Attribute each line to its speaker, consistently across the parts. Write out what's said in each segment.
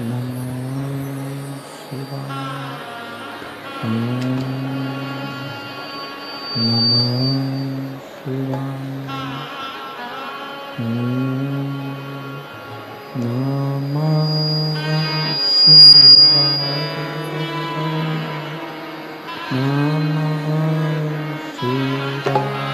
Speaker 1: नमः शिवाय। नमः शिवाय। नमः शिवाय। नमः शिवाय।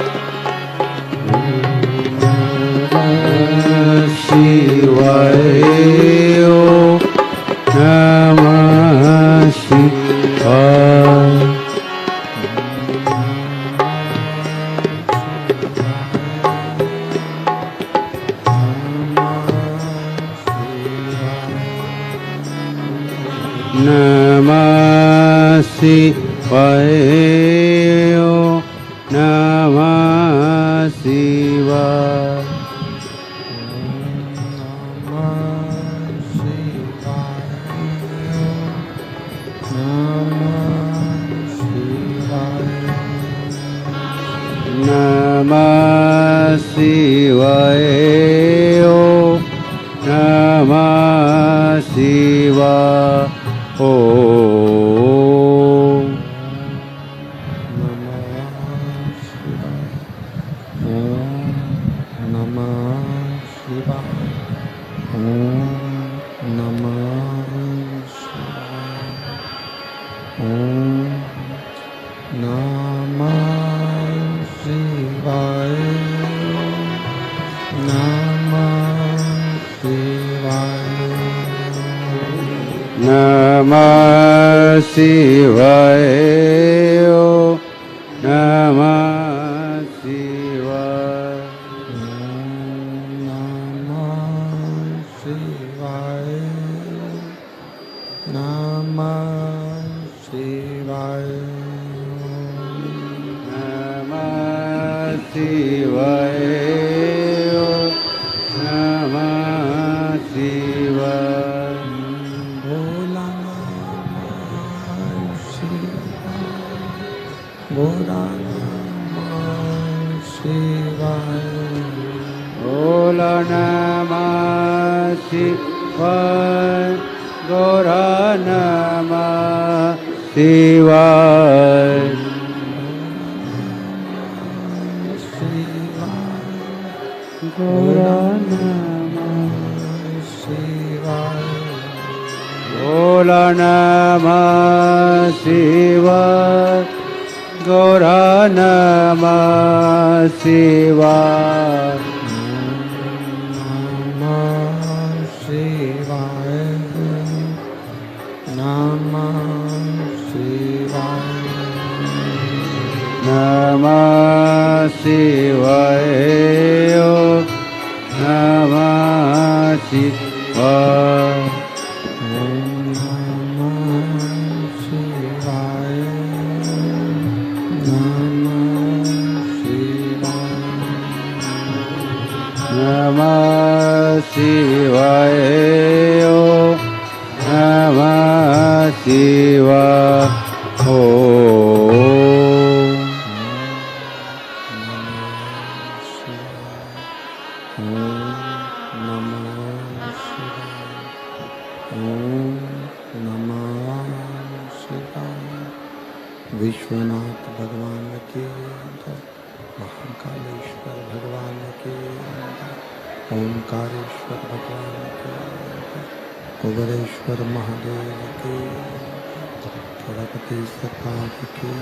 Speaker 1: शिवाय। नमः शिवाय। नमः शिवाय। नमः शिवाय। नमः शिवाय। नमः शिवाय। ओम नमः शिवाय। ओम नमः शिवाय। ओम नमः शिवाय। नमः शिवाय। नमः शिवाय। नमः शिवाय। नमः शिवाय। नमः शिवाय। नमः शिवाय। नमः शिवाय। भोला नमः शिवाय। भोला नमः शिवाय। भोला नमः शिवाय। गौरा नमः शिवाय। गौरा नमः शिवाय। भोला नमः शिवाय। गौरा नमः शिवाय। नमः शिवाय। नमः शिवाय। नमः शिवाय। नमः शिवाय। नमः शिवाय। नमः शिवाय। ओम नमः शिवाय। ओम नमः शिवाय। विश्वनाथ भगवान के महाकालेश्वर भगवान के ओंकारेश्वर भगवान के कुबेरेश्वर महादेव के गणपति सरकार के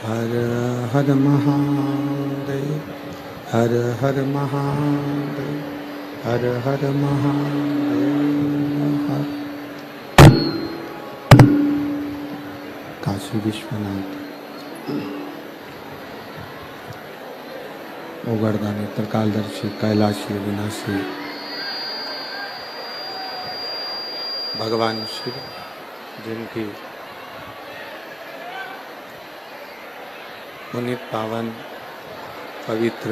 Speaker 1: हर हर महादेव। हर हर महादेव। हर हर महादेव। काशी विश्वनाथ ओगरदानी त्रिकालदर्शी कैलाशी विनाशी भगवान शिव जिनकी पुनीत पावन पवित्र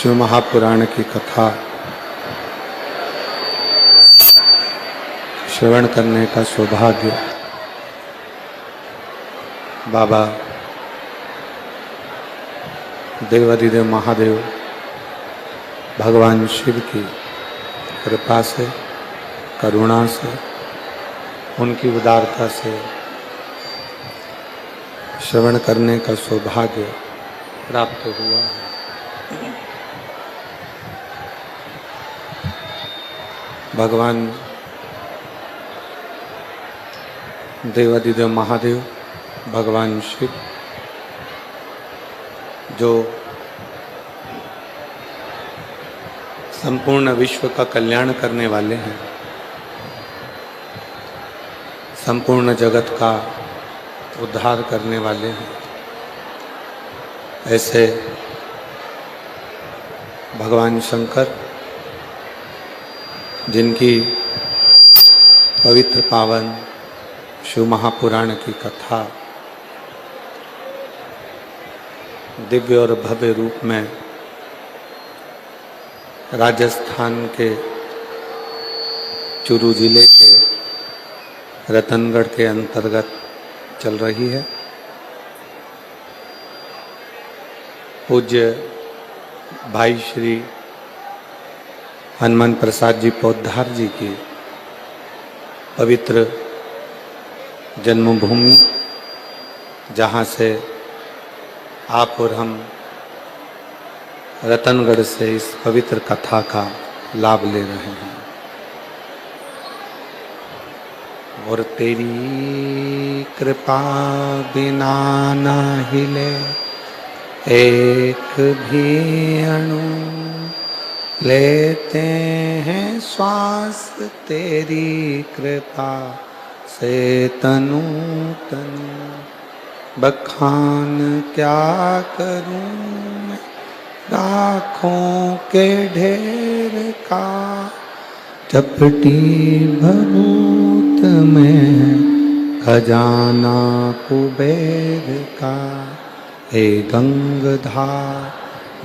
Speaker 1: शिव महापुराण की कथा श्रवण करने का सौभाग्य बाबा देवाधिदेव महादेव भगवान शिव की कृपा से, करुणा से, उनकी उदारता से श्रवण करने का सौभाग्य प्राप्त हुआ है। भगवान देवादिदेव महादेव, भगवान शिव जो संपूर्ण विश्व का कल्याण करने वाले हैं, संपूर्ण जगत का उद्धार करने वाले हैं, ऐसे भगवान शंकर जिनकी पवित्र पावन शिव महापुराण की कथा दिव्य और भव्य रूप में राजस्थान के चूरू जिले के रतनगढ़ के अंतर्गत चल रही है। पूज्य भाई श्री हनुमान प्रसाद जी पोद्दार जी की पवित्र जन्मभूमि, जहाँ से आप और हम रतनगढ़ से इस पवित्र कथा का लाभ ले रहे हैं। और तेरी कृपा बिना न हिले एक भी अणु, लेते हैं श्वास तेरी कृपा से तनु तनु। बखान क्या करूं मैं लाखों के ढेर का, चपटी भभूत में खजाना कुबेर का। हे गंगधार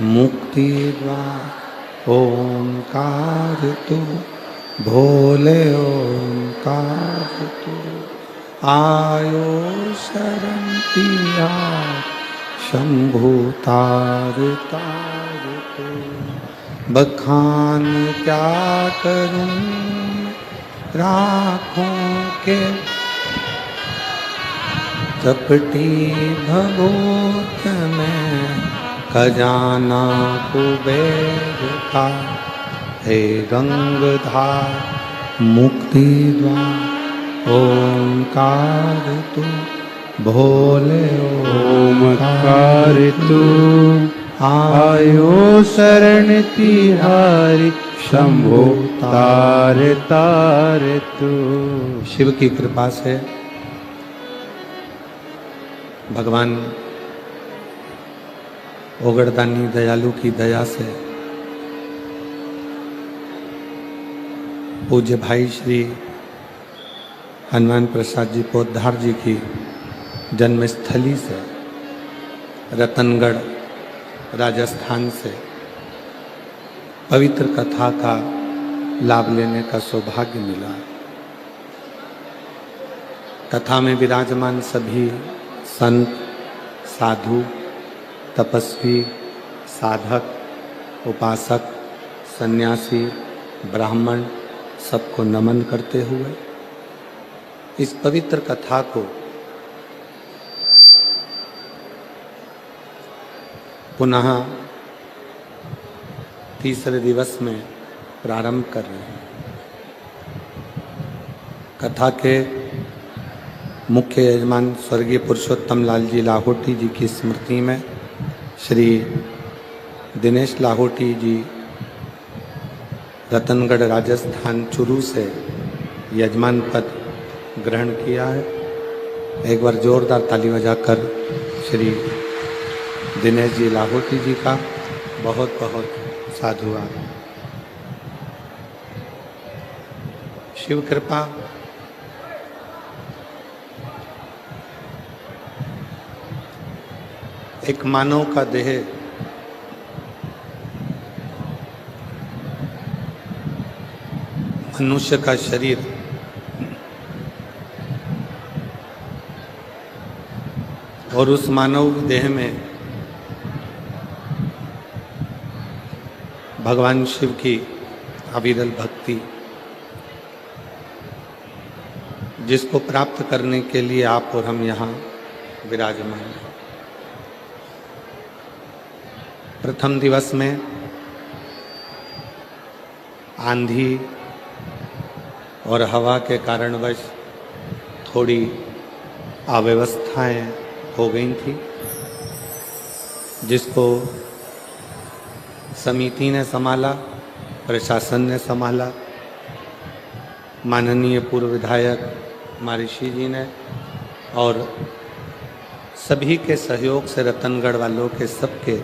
Speaker 1: मुक्ति द्वार ओंकार तू, भोले ओंकार तू। आयो शरण तिया शंभु तार तार तू। बखान क्या करूं राखों के, चपटी भभूत में खजाना कुबेर का। हे गंगधार मुक्ति द्वार ओंकार तू, भोले ओंकार तू। आयो शरण तिहारी शंभो तार तार तू। शिव की कृपा से, भगवान ओगड़दानी दयालु की दया से, पूज्य भाई श्री हनुमान प्रसाद जी पोद्दार जी की जन्मस्थली से, रतनगढ़ राजस्थान से पवित्र कथा का लाभ लेने का सौभाग्य मिला। कथा में विराजमान सभी संत, साधु, तपस्वी, साधक, उपासक, सन्यासी, ब्राह्मण सबको नमन करते हुए इस पवित्र कथा को पुनः तीसरे दिवस में प्रारंभ कर रहे हैं। कथा के मुख्य यजमान स्वर्गीय पुरुषोत्तम लाल जी लाहोटी जी की स्मृति में श्री दिनेश लाहोटी जी रतनगढ़ राजस्थान चूरू से यजमान पद ग्रहण किया है। एक बार जोरदार ताली बजाकर श्री दिनेश जी लाहोटी जी का बहुत बहुत साधुवाद। शिव कृपा एक मानव का देह मनुष्य का शरीर और उस मानव देह में भगवान शिव की अविरल भक्ति, जिसको प्राप्त करने के लिए आप और हम यहाँ विराजमान हैं। प्रथम दिवस में आंधी और हवा के कारणवश थोड़ी अव्यवस्थाएं हो गई थी, जिसको समिति ने संभाला, प्रशासन ने संभाला, माननीय पूर्व विधायक महर्षि जी ने, और सभी के सहयोग से, रतनगढ़ वालों के सबके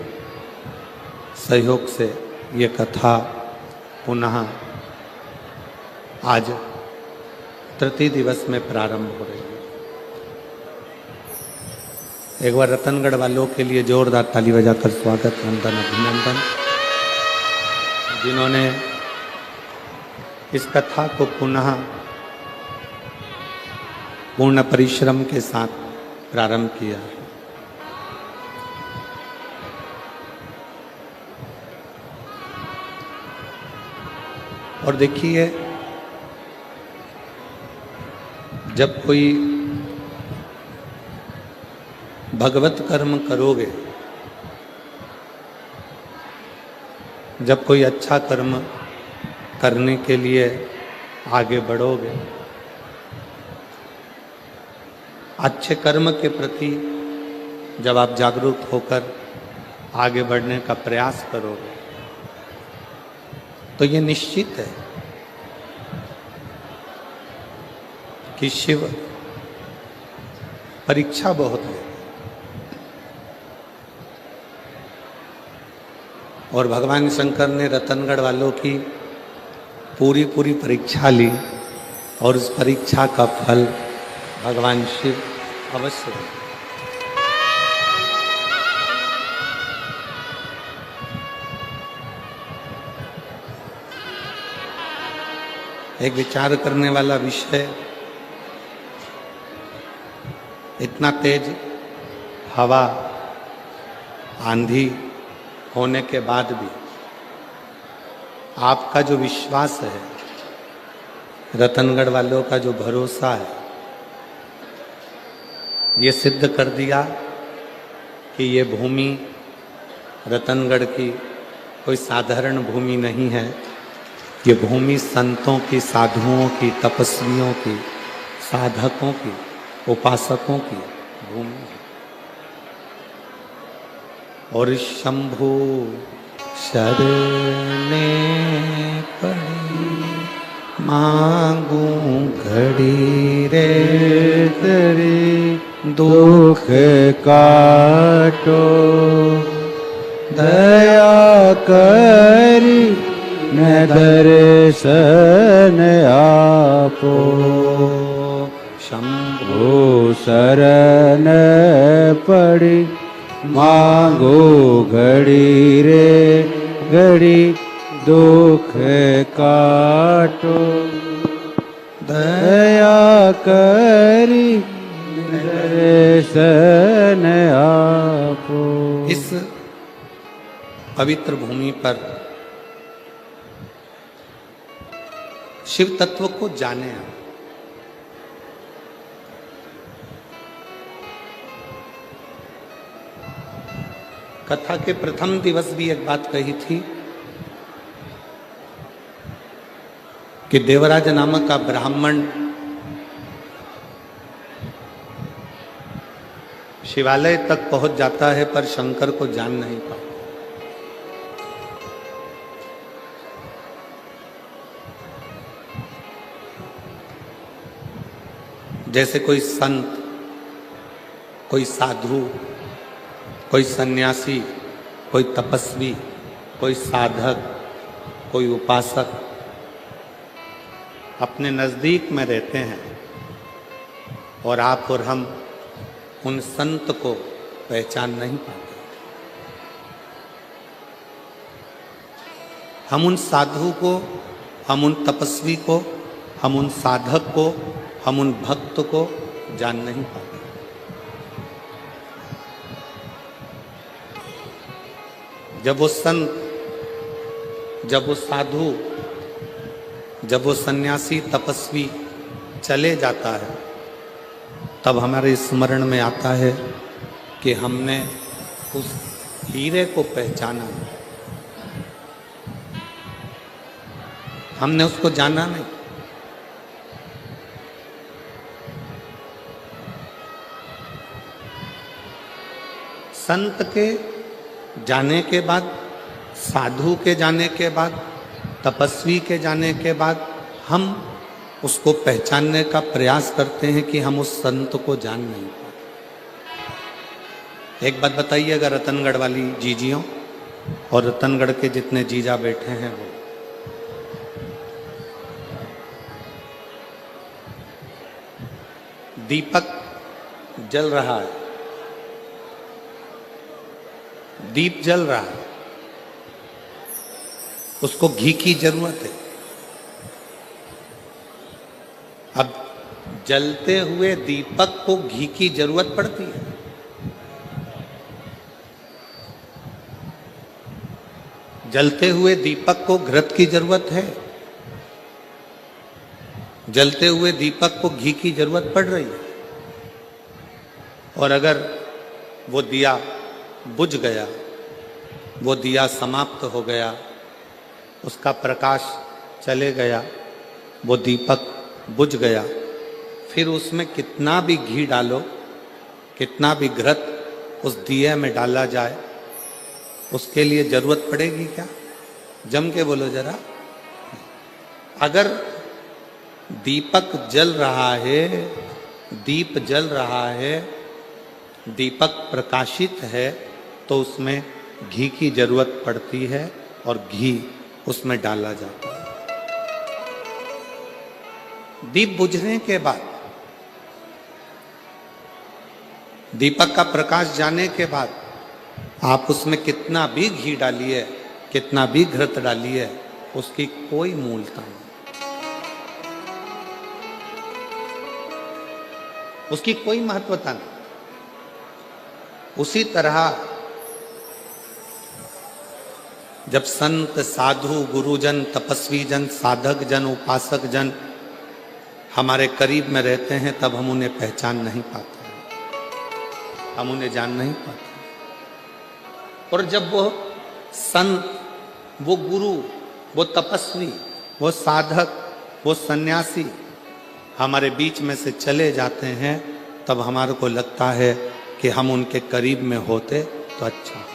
Speaker 1: सहयोग से ये कथा पुनः आज तृतीय दिवस में प्रारंभ हो रही है। एक बार रतनगढ़ वालों के लिए जोरदार ताली बजाकर स्वागत, वंदन, अभिनंदन, जिन्होंने इस कथा को पुनः पूर्ण परिश्रम के साथ प्रारंभ किया। और देखिए, जब कोई भगवत कर्म करोगे, जब कोई अच्छा कर्म करने के लिए आगे बढ़ोगे, अच्छे कर्म के प्रति जब आप जागरूक होकर आगे बढ़ने का प्रयास करोगे, तो ये निश्चित है कि शिव परीक्षा बहुत है। और भगवान शंकर ने रतनगढ़ वालों की पूरी परीक्षा ली, और उस परीक्षा का फल भगवान शिव अवश्य है। एक विचार करने वाला विषय, इतना तेज हवा, आंधी होने के बाद भी आपका जो विश्वास है, रतनगढ़ वालों का जो भरोसा है, ये सिद्ध कर दिया कि ये भूमि रतनगढ़ की कोई साधारण भूमि नहीं है। ये भूमि संतों की, साधुओं की, तपस्वियों की, साधकों की, उपासकों की भूमि है। और शंभु शरणे पड़ी, मांगू घड़ी रे तेरी, दुख काटो दया करी, न दर्शन आपो। शंभु शरण पड़ी, मांगो घड़ी रे घड़ी, दुख काटो दया करी, दर्शन आपो। इस पवित्र भूमि पर शिव तत्व को जाने। कथा के प्रथम दिवस भी एक बात कही थी कि देवराज नामक का ब्राह्मण शिवालय तक पहुंच जाता है, पर शंकर को जान नहीं पाता। जैसे कोई संत, कोई साधु, कोई सन्यासी, कोई तपस्वी, कोई साधक, कोई उपासक अपने नजदीक में रहते हैं, और आप और हम उन संत को पहचान नहीं पाते। हम उन साधु को, हम उन तपस्वी को, हम उन साधक को, हम उन भक्त को जान नहीं पाते। जब वो संत जब वो साधु, जब वो सन्यासी तपस्वी चले जाता है, तब हमारे स्मरण में आता है कि हमने उस हीरे को पहचाना, हमने उसको जाना नहीं। संत के जाने के बाद, साधु के जाने के बाद, तपस्वी के जाने के बाद हम उसको पहचानने का प्रयास करते हैं कि हम उस संत को जान नहीं पाते। एक बात बताइएगा रतनगढ़ वाली जीजियों और रतनगढ़ के जितने जीजा बैठे हैं वो, दीपक जल रहा है, दीप जल रहा है, उसको घी की जरूरत है। अब जलते हुए दीपक को घी की जरूरत पड़ती है। जलते हुए दीपक को घृत की जरूरत है, जलते हुए दीपक को घी की जरूरत पड़ रही है। और अगर वो दिया बुझ गया, वो दिया समाप्त हो गया, उसका प्रकाश चले गया, वो दीपक बुझ गया, फिर उसमें कितना भी घी डालो, कितना भी घृत उस दिए में डाला जाए, उसके लिए जरूरत पड़ेगी क्या? जम के बोलो जरा। अगर दीपक जल रहा है, दीप जल रहा है, दीपक प्रकाशित है, तो उसमें घी की जरूरत पड़ती है और घी उसमें डाला जाता है। दीप बुझने के बाद, दीपक का प्रकाश जाने के बाद आप उसमें कितना भी घी डालिए, कितना भी घृत डालिए, उसकी कोई मूलता नहीं, उसकी कोई महत्वता नहीं। उसी तरह जब संत, साधु, गुरुजन, तपस्वी जन, साधक जन, उपासक जन हमारे करीब में रहते हैं, तब हम उन्हें पहचान नहीं पाते, हम उन्हें जान नहीं पाते। और जब वो संत, वो गुरु, वो तपस्वी, वो साधक, वो सन्यासी हमारे बीच में से चले जाते हैं, तब हमारे को लगता है कि हम उनके करीब में होते तो अच्छा हो।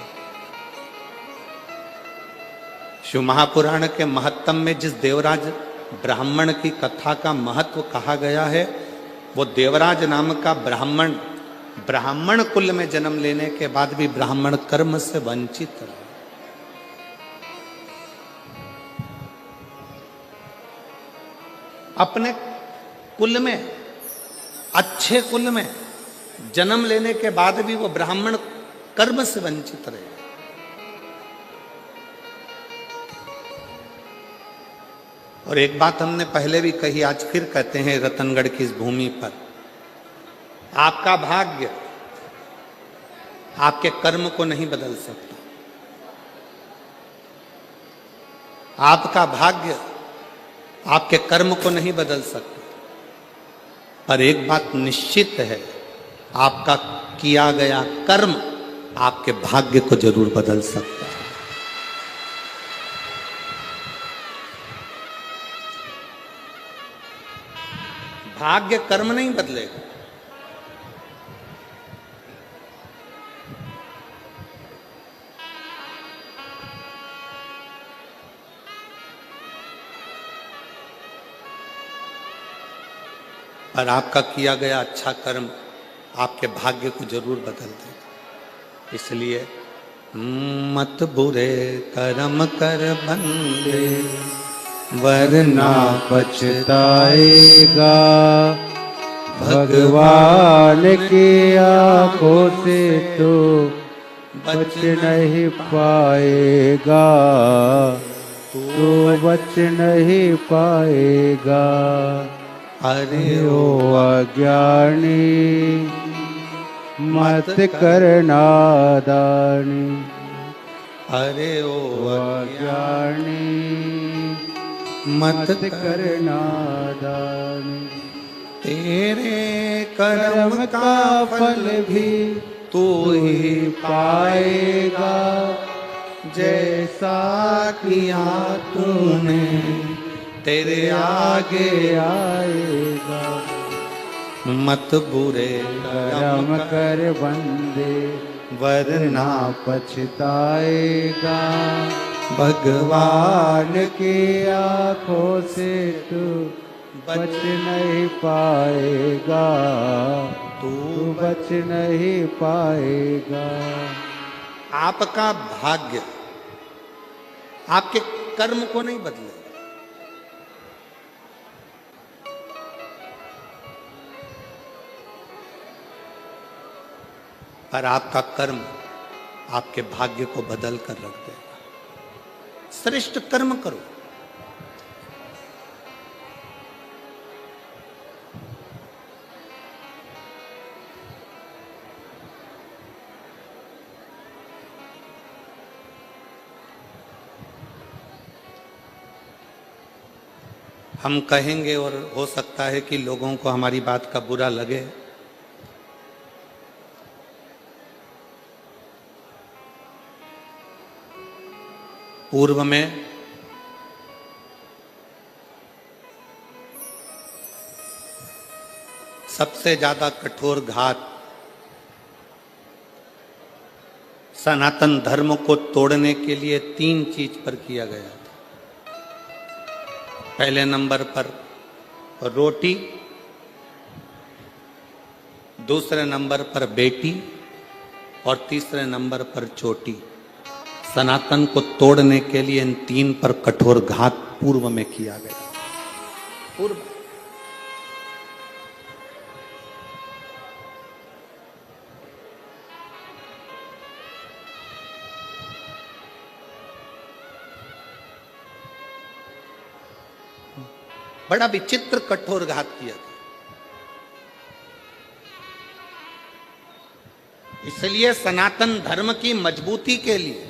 Speaker 1: शिव महापुराण के महत्तम में जिस देवराज ब्राह्मण की कथा का महत्व कहा गया है, वो देवराज नाम का ब्राह्मण, ब्राह्मण कुल में जन्म लेने के बाद भी ब्राह्मण कर्म से वंचित रहा। अपने कुल में, अच्छे कुल में जन्म लेने के बाद भी वो ब्राह्मण कर्म से वंचित रहे। और एक बात हमने पहले भी कही, आज फिर कहते हैं रतनगढ़ की इस भूमि पर, आपका भाग्य आपके कर्म को नहीं बदल सकता, आपका भाग्य आपके कर्म को नहीं बदल सकता, पर एक बात निश्चित है, आपका किया गया कर्म आपके भाग्य को जरूर बदल सकता है। भाग्य कर्म नहीं बदलेगा। पर आपका किया गया अच्छा कर्म आपके भाग्य को जरूर बदल देगा। इसलिए मत बुरे कर्म कर बंदे,
Speaker 2: वरना पछताएगा, भगवान की आंखों से तो बच नहीं पाएगा, तो बच नहीं पाएगा। अरे ओ अज्ञानी मत करना दानी,
Speaker 1: अरे ओ
Speaker 2: अज्ञानी
Speaker 1: मत
Speaker 2: करना दान।
Speaker 1: तेरे कर्म का फल भी
Speaker 2: तू ही पाएगा,
Speaker 1: जैसा किया तूने तेरे आगे
Speaker 2: आएगा।
Speaker 1: मत बुरे
Speaker 2: कर्म कर बंदे,
Speaker 1: वरना
Speaker 2: पछताएगा।
Speaker 1: भगवान
Speaker 2: भगवान की आंखों से तू बच नहीं पाएगा,
Speaker 1: तू
Speaker 2: तू बच नहीं पाएगा।
Speaker 1: आपका भाग्य आपके कर्म को नहीं बदले, पर आपका कर्म आपके भाग्य को बदल कर रख देगा। श्रेष्ठ कर्म करो। हम कहेंगे और हो सकता है कि लोगों को हमारी बात का बुरा लगे, पूर्व में सबसे ज्यादा कठोर घात सनातन धर्म को तोड़ने के लिए 3 चीज पर किया गया था। पहले नंबर पर रोटी, दूसरे नंबर पर बेटी और तीसरे नंबर पर चोटी। सनातन को तोड़ने के लिए इन 3 पर कठोर घात पूर्व में किया गया। पूर्व बड़ा विचित्र कठोर घात किया था। इसलिए सनातन धर्म की मजबूती के लिए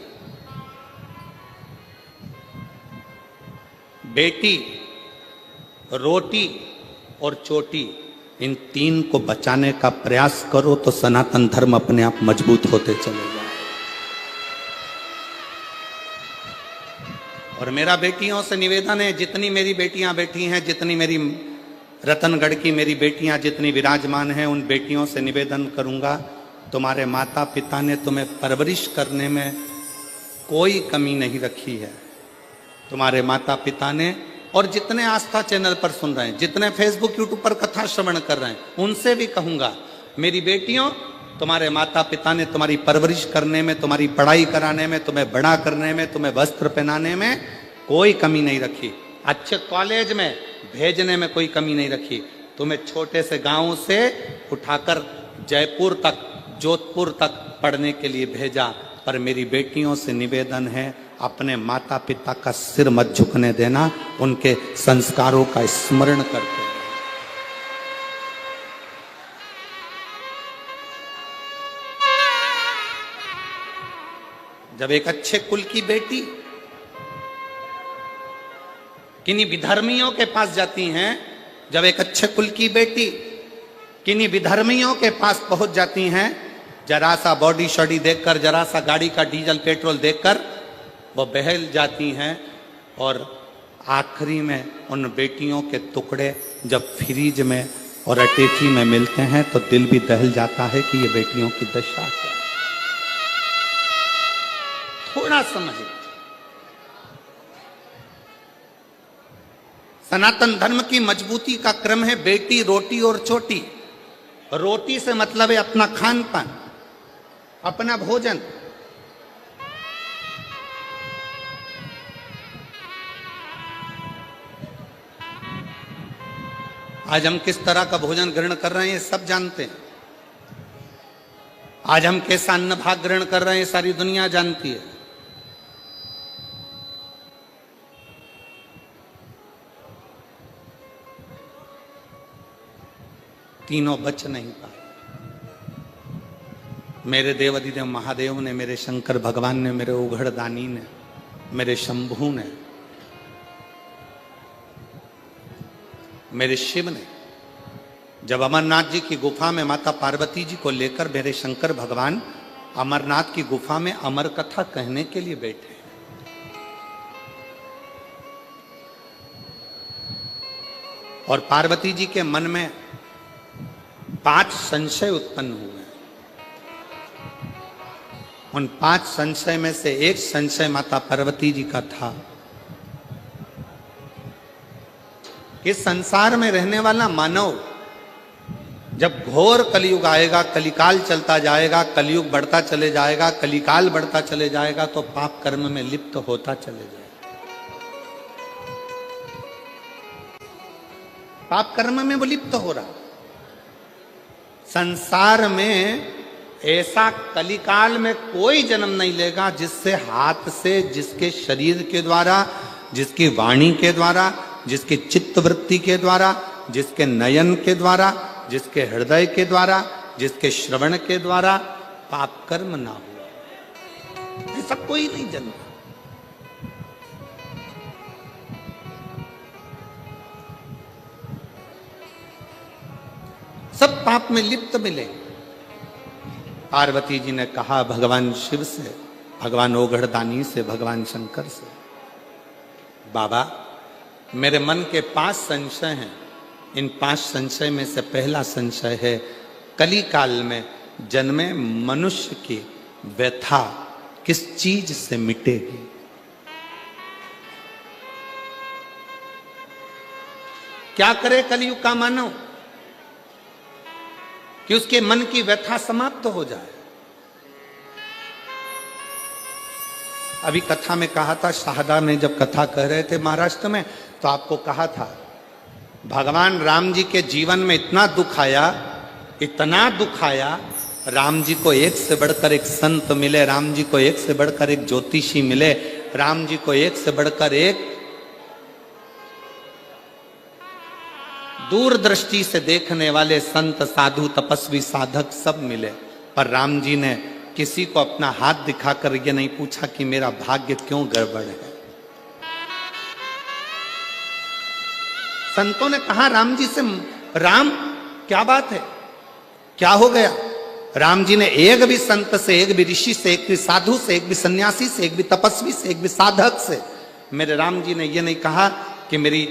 Speaker 1: बेटी, रोटी और चोटी, इन 3 को बचाने का प्रयास करो तो सनातन धर्म अपने आप मजबूत होते चले जाए। और मेरा बेटियों से निवेदन है, जितनी मेरी बेटियां बैठी हैं, जितनी मेरी रतनगढ़ की मेरी बेटियां जितनी विराजमान हैं, उन बेटियों से निवेदन करूंगा, तुम्हारे माता पिता ने तुम्हें परवरिश करने में कोई कमी नहीं रखी है। तुम्हारे माता पिता ने, और जितने आस्था चैनल पर सुन रहे हैं, जितने फेसबुक यूट्यूब पर कथा श्रवण कर रहे हैं, उनसे भी कहूंगा, मेरी बेटियों, तुम्हारे माता पिता ने तुम्हारी परवरिश करने में, तुम्हारी पढ़ाई कराने में, तुम्हें बड़ा करने में, तुम्हें वस्त्र पहनाने में कोई कमी नहीं रखी। अच्छे कॉलेज में भेजने में कोई कमी नहीं रखी। तुम्हें छोटे से गांव से उठाकर जयपुर तक, जोधपुर तक पढ़ने के लिए भेजा। पर मेरी बेटियों से निवेदन है, अपने माता पिता का सिर मत झुकने देना, उनके संस्कारों का स्मरण करते हैं। जब एक अच्छे कुल की बेटी किन्हीं विधर्मियों के पास जाती हैं, जब एक अच्छे कुल की बेटी किन्हीं विधर्मियों के पास पहुंच जाती हैं, जरा सा बॉडी शॉडी देखकर, जरा सा गाड़ी का डीजल पेट्रोल देखकर वो बहल जाती हैं, और आखिरी में उन बेटियों के टुकड़े जब फ्रीज में और अटेची में मिलते हैं तो दिल भी दहल जाता है कि ये बेटियों की दशा है। थोड़ा समझिए, सनातन धर्म की मजबूती का क्रम है बेटी, रोटी और चोटी। रोटी से मतलब है अपना खान पान, अपना भोजन। आज हम किस तरह का भोजन ग्रहण कर रहे हैं ये सब जानते हैं। आज हम कैसा अन्न भाग ग्रहण कर रहे हैं सारी दुनिया जानती है। तीनों बच नहीं पाए। मेरे देवाधिदेव महादेव ने, मेरे शंकर भगवान ने, मेरे उघड़ दानी ने, मेरे शंभू ने मेरे शिव ने जब अमरनाथ जी की गुफा में माता पार्वती जी को लेकर मेरे शंकर भगवान अमरनाथ की गुफा में अमर कथा कहने के लिए बैठे, और पार्वती जी के मन में 5 संशय उत्पन्न हुए। उन 5 संशय में से एक संशय माता पार्वती जी का था कि संसार में रहने वाला मानव जब घोर कलयुग आएगा, कलिकाल चलता जाएगा, कलयुग बढ़ता चले जाएगा, कलिकाल बढ़ता चले जाएगा, तो पाप कर्म में लिप्त होता चले जाएगा। पाप कर्म में वो लिप्त हो रहा। संसार में ऐसा कलिकाल में कोई जन्म नहीं लेगा जिससे हाथ से, जिसके शरीर के द्वारा, जिसकी वाणी के द्वारा, जिसकी चित्त वृत्ति के द्वारा, जिसके नयन के द्वारा, जिसके हृदय के द्वारा, जिसके श्रवण के द्वारा पाप कर्म ना हुआ। ऐसा कोई नहीं जन्मा। सब पाप में लिप्त मिले। पार्वती जी ने कहा भगवान शिव से, भगवान ओघड़दानी से, भगवान शंकर से, बाबा मेरे मन के 5 संशय हैं। इन 5 संशय में से पहला संशय है कली काल में जन्मे मनुष्य की व्यथा किस चीज से मिटेगी। क्या करे कलयुग का मानव कि उसके मन की व्यथा समाप्त हो जाए। अभी कथा में कहा था, शारदा ने जब कथा कह रहे थे महाराष्ट्र में, तो आपको कहा था भगवान राम जी के जीवन में इतना दुख आया, इतना दुख आया, राम जी को एक से बढ़कर एक संत मिले, राम जी को एक से बढ़कर एक ज्योतिषी मिले, राम जी को एक से बढ़कर एक दूरदृष्टि से देखने वाले संत, साधु, तपस्वी, साधक सब मिले, पर राम जी ने किसी को अपना हाथ दिखाकर ये नहीं पूछा कि मेरा भाग्य क्यों गड़बड़ है। संतों ने कहा राम जी से, राम क्या बात है, क्या हो गया? राम जी ने एक भी संत से, एक भी ऋषि से, एक भी साधु से, एक भी सन्यासी से, एक भी तपस्वी से, एक भी साधक से, मेरे राम जी ने यह नहीं कहा कि मेरी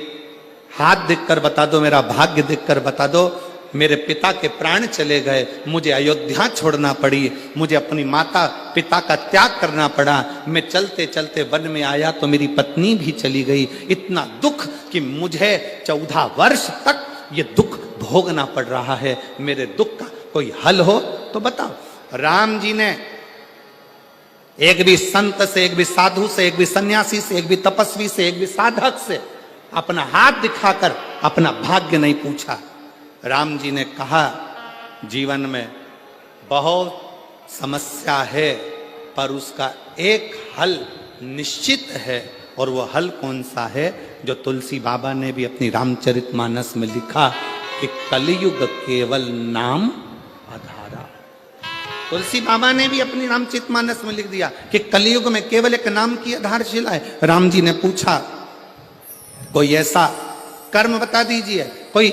Speaker 1: हाथ देखकर बता दो, मेरा भाग्य देखकर बता दो। मेरे पिता के प्राण चले गए, मुझे अयोध्या छोड़ना पड़ी, मुझे अपनी माता पिता का त्याग करना पड़ा, मैं चलते चलते वन में आया तो मेरी पत्नी भी चली गई। इतना दुख कि मुझे 14 वर्ष तक ये दुख भोगना पड़ रहा है। मेरे दुख का कोई हल हो तो बताओ। राम जी ने एक भी संत से, एक भी साधु से, एक भी सन्यासी से, एक भी तपस्वी से, एक भी साधक से अपना हाथ दिखाकर अपना भाग्य नहीं पूछा। राम जी ने कहा जीवन में बहुत समस्या है, पर उसका एक हल निश्चित है, और वो हल कौन सा है? जो तुलसी बाबा ने भी अपनी रामचरितमानस में लिखा कि कलयुग केवल नाम आधारा। तुलसी बाबा ने भी अपनी रामचरितमानस में लिख दिया कि कलयुग में केवल एक नाम की आधारशिला है। राम जी ने पूछा कोई ऐसा कर्म बता दीजिए, कोई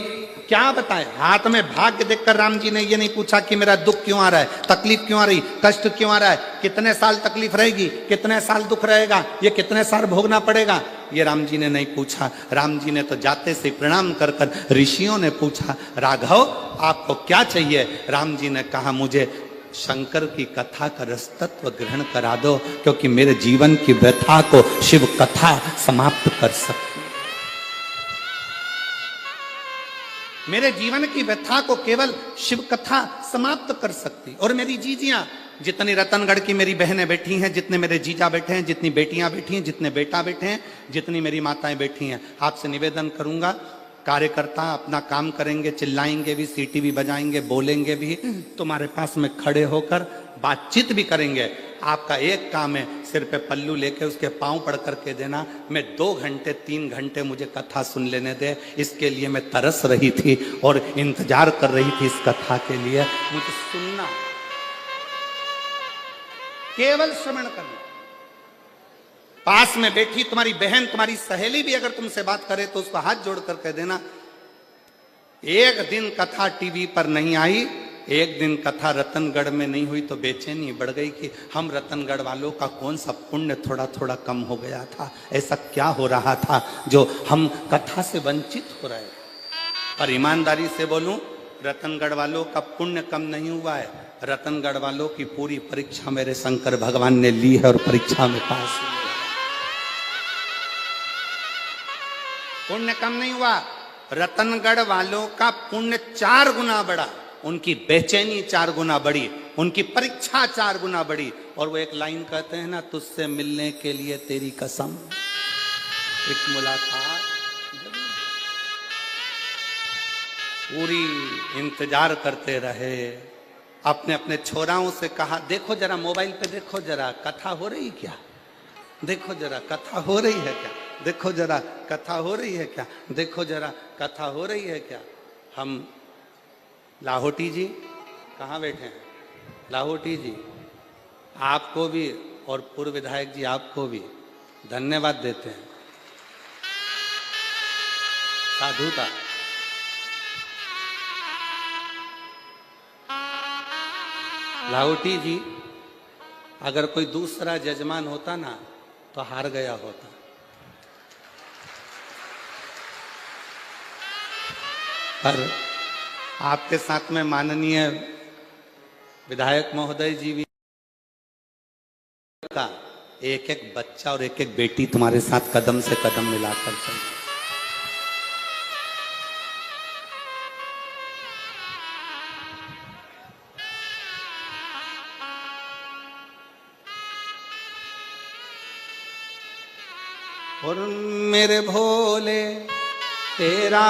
Speaker 1: क्या बताए? हाथ में भाग्य देखकर राम जी ने ये नहीं पूछा कि मेरा दुख क्यों आ रहा है, तकलीफ क्यों आ रही, कष्ट क्यों आ रहा है, कितने साल तकलीफ रहेगी, कितने साल दुख रहेगा, ये कितने साल भोगना पड़ेगा, ये राम जी ने नहीं पूछा। राम जी ने तो जाते से प्रणाम कर कर ऋषियों ने पूछा राघव आपको क्या चाहिए? राम जी ने कहा मुझे शंकर की कथा का रसतत्व ग्रहण करा दो, क्योंकि मेरे जीवन की व्यथा को शिव कथा समाप्त कर सकती, मेरे जीवन की व्यथा को केवल शिव कथा समाप्त कर सकती। और मेरी जीजियां, जितनी रतनगढ़ की मेरी बहनें बैठी हैं, जितने मेरे जीजा बैठे हैं, जितनी बेटियां बैठी हैं, जितने बेटा बैठे हैं, जितनी मेरी माताएं बैठी हैं, आपसे निवेदन करूंगा, कार्यकर्ता अपना काम करेंगे, चिल्लाएंगे भी, सीटी भी बजाएंगे, बोलेंगे भी, तुम्हारे पास में खड़े होकर बातचीत भी करेंगे। आपका एक काम है, सिर पे पल्लू लेके उसके पांव पड़ करके देना। मैं 2 घंटे 3 घंटे मुझे कथा सुन लेने दे, इसके लिए मैं तरस रही थी और इंतजार कर रही थी इस कथा के लिए। मुझे सुनना, केवल श्रवण करना। पास में बैठी तुम्हारी बहन, तुम्हारी सहेली भी अगर तुमसे बात करे तो उसको हाथ जोड़ कर कह देना एक दिन कथा टीवी पर नहीं आई, एक दिन कथा रतनगढ़ में नहीं हुई तो बेचैनी बढ़ गई कि हम रतनगढ़ वालों का कौन सा पुण्य थोड़ा थोड़ा कम हो गया था, ऐसा क्या हो रहा था जो हम कथा से वंचित हो रहे। पर ईमानदारी से बोलूं, रतनगढ़ वालों का पुण्य कम नहीं हुआ है, रतनगढ़ वालों की पूरी परीक्षा मेरे शंकर भगवान ने ली है और परीक्षा में पास हुई। पुण्य कम नहीं हुआ, रतनगढ़ वालों का पुण्य 4 गुना बढ़ा, उनकी बेचैनी 4 गुना बढ़ी, उनकी परीक्षा 4 गुना बढ़ी। और वो एक लाइन कहते हैं ना, तुझसे मिलने के लिए तेरी कसम, एक मुलाकात पूरी इंतजार करते रहे। अपने अपने छोराओं से कहा, देखो जरा मोबाइल पे, देखो जरा कथा हो रही क्या, देखो जरा कथा हो रही है क्या, देखो जरा कथा हो रही है क्या, देखो जरा कथा हो रही है क्या। हम लाहौटी जी कहाँ बैठे हैं, लाहौटी जी आपको भी और पूर्व विधायक जी आपको भी धन्यवाद देते हैं, साधुता। लाहौटी जी, अगर कोई दूसरा जजमान होता ना तो हार गया होता। पर आपके साथ में माननीय विधायक महोदय जी भी का एक एक बच्चा और एक एक बेटी तुम्हारे साथ कदम से कदम मिलाकर चलते। और मेरे भोले तेरा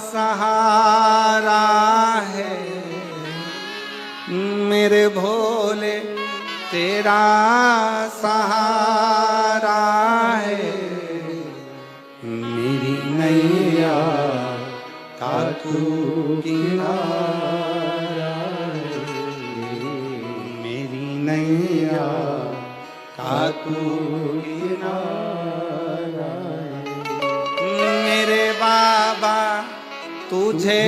Speaker 1: सहारा है, मेरे भोले तेरा सहारा है, मेरी नैया का तू किनारा है, मेरी नैया का तू किनारा। मेरे बाबा तुझे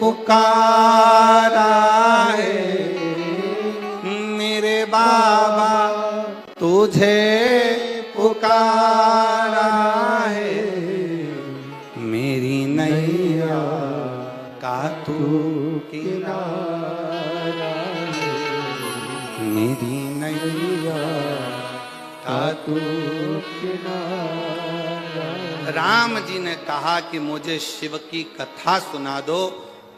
Speaker 1: पुकारा है, मेरे बाबा तुझे पुकारा है, मेरी नैया का तू किनारा है, मेरी नैया का तू किनारा। राम जी ने कहा कि मुझे शिव की कथा सुना दो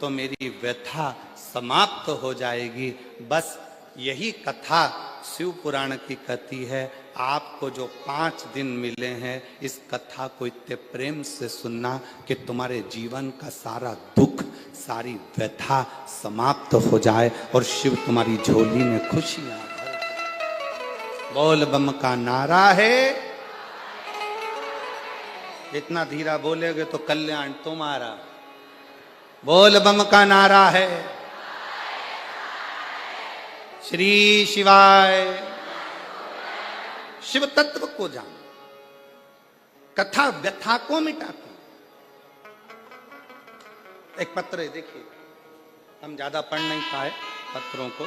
Speaker 1: तो मेरी व्यथा समाप्त हो जाएगी। बस यही कथा शिव पुराण की कथी है। आपको जो 5 दिन मिले हैं, इस कथा को इतने प्रेम से सुनना कि तुम्हारे जीवन का सारा दुख, सारी व्यथा समाप्त हो जाए और शिव तुम्हारी झोली में खुशियां भर दे। बोल बम का नारा है। इतना धीरा बोलेगे तो कल्याण तुम्हारा। बोल बम का नारा है। श्री शिवाय। शिव तत्व को जान, कथा व्यथा को मिटाती। एक पत्र है, देखिए, हम ज्यादा पढ़ नहीं पाए पत्रों को।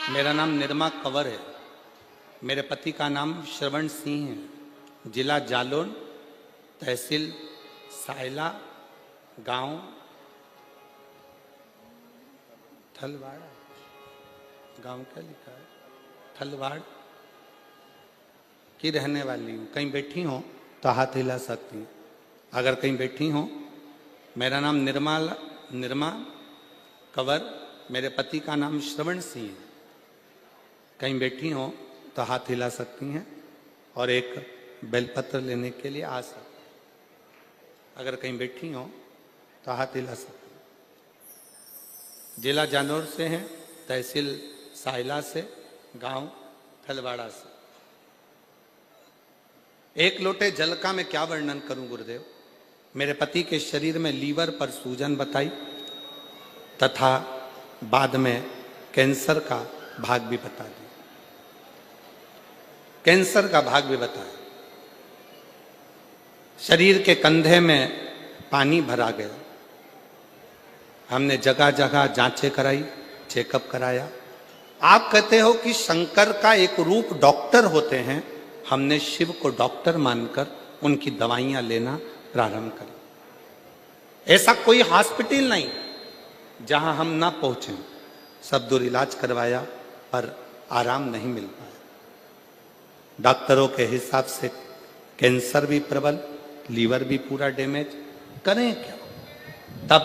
Speaker 1: मेरा नाम निर्मा कंवर है, मेरे पति का नाम श्रवण सिंह है, जिला जालौन, तहसील सायला, गांव थलवाड़। गांव क्या लिखा है? थलवाड़ की रहने वाली हूँ। कहीं बैठी हो तो हाथ हिला सकती हैं। अगर कहीं बैठी हो, मेरा नाम निर्मा कंवर, मेरे पति का नाम श्रवण सिंह है। कहीं बैठी हो तो हाथ हिला सकती हैं और एक बेलपत्र लेने के लिए आ सकती। अगर कहीं बैठी हो तो हाथ हिला सकती। जिला जालौर से हैं, तहसील सायला से, गांव थलवाड़ा से। एक लोटे जल का मैं क्या वर्णन करूं गुरुदेव। मेरे पति के शरीर में लीवर पर सूजन बताई तथा बाद में कैंसर का भाग भी बता दिया। कैंसर का भाग भी बताया। शरीर के कंधे में पानी भरा गया। हमने जगह जगह जांचें कराई, चेकअप कराया। आप कहते हो कि शंकर का एक रूप डॉक्टर होते हैं, हमने शिव को डॉक्टर मानकर उनकी दवाइयां लेना प्रारंभ करी। ऐसा कोई हॉस्पिटल नहीं जहां हम ना पहुंचे। सब दूर इलाज करवाया पर आराम नहीं मिल पाया। डॉक्टरों के हिसाब से कैंसर भी प्रबल, लीवर भी पूरा डैमेज, करें क्या? तब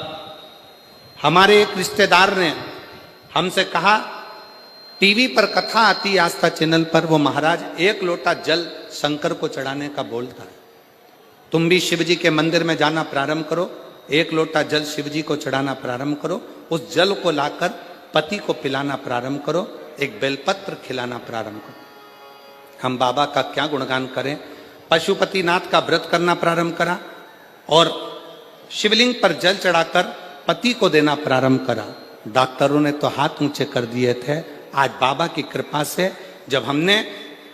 Speaker 1: हमारे एक रिश्तेदार ने हमसे कहा, टीवी पर कथा आती है आस्था चैनल पर, वो महाराज एक लोटा जल शंकर को चढ़ाने का बोलता है। तुम भी शिव जी के मंदिर में जाना प्रारंभ करो, एक लोटा जल शिव जी को चढ़ाना प्रारंभ करो, उस जल को लाकर पति को पिलाना प्रारंभ करो, एक बेलपत्र खिलाना प्रारंभ करो। हम बाबा का क्या गुणगान करें। पशुपतिनाथ का व्रत करना प्रारंभ करा और शिवलिंग पर जल चढ़ाकर पति को देना प्रारंभ करा। डॉक्टरों ने तो हाथ ऊंचे कर दिए थे। आज बाबा की कृपा से जब हमने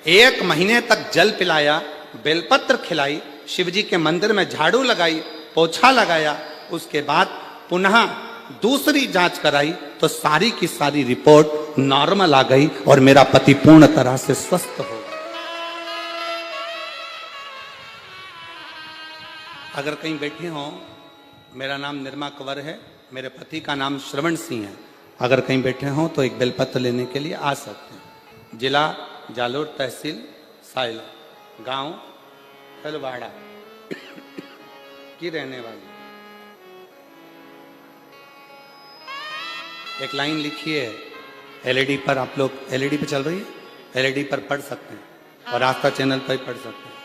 Speaker 1: 1 महीने तक जल पिलाया, बेलपत्र खिलाई, शिवजी के मंदिर में झाड़ू लगाई, पोछा लगाया, उसके बाद पुनः दूसरी जांच कराई तो सारी की सारी रिपोर्ट नॉर्मल आ गई और मेरा पति पूर्ण तरह से स्वस्थ हो गया। अगर कहीं बैठे हो, मेरा नाम निर्मा कंवर है, मेरे पति का नाम श्रवण सिंह है। अगर कहीं बैठे हो तो एक बेलपत्र लेने के लिए आ सकते हैं। जिला जालोर, तहसील साइला, गांव तलवाड़ा की रहने वाली। एक लाइन लिखी है एलईडी पर, आप लोग एलईडी पे चल रही है, एलईडी पर पढ़ सकते हैं और आस्था चैनल पर भी पढ़ सकते हैं।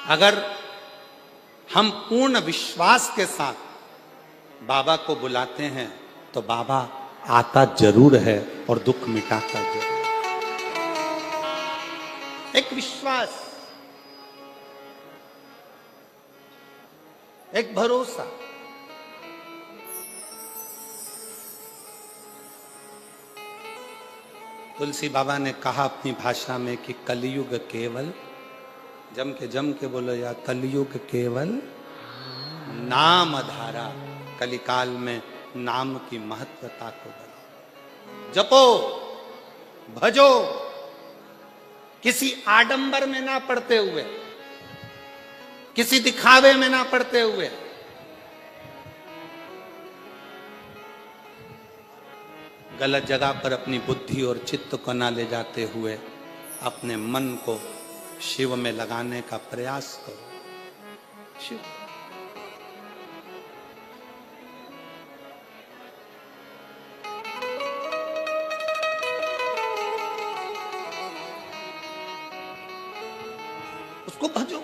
Speaker 1: अगर हम पूर्ण विश्वास के साथ बाबा को बुलाते हैं तो बाबा आता जरूर है और दुख मिटाता जरूर। एक विश्वास, एक भरोसा। तुलसी बाबा ने कहा अपनी भाषा में कि कलयुग केवल, जम के बोलो या, कलयुग केवल नाम धारा। कलिकाल में नाम की महत्वता को बढ़ाओ, जपो, भजो, किसी आडंबर में ना पड़ते हुए, किसी दिखावे में ना पड़ते हुए। गलत जगह पर अपनी बुद्धि और चित्त को ना ले जाते हुए अपने मन को शिव में लगाने का प्रयास करो। शिव उसको भजो।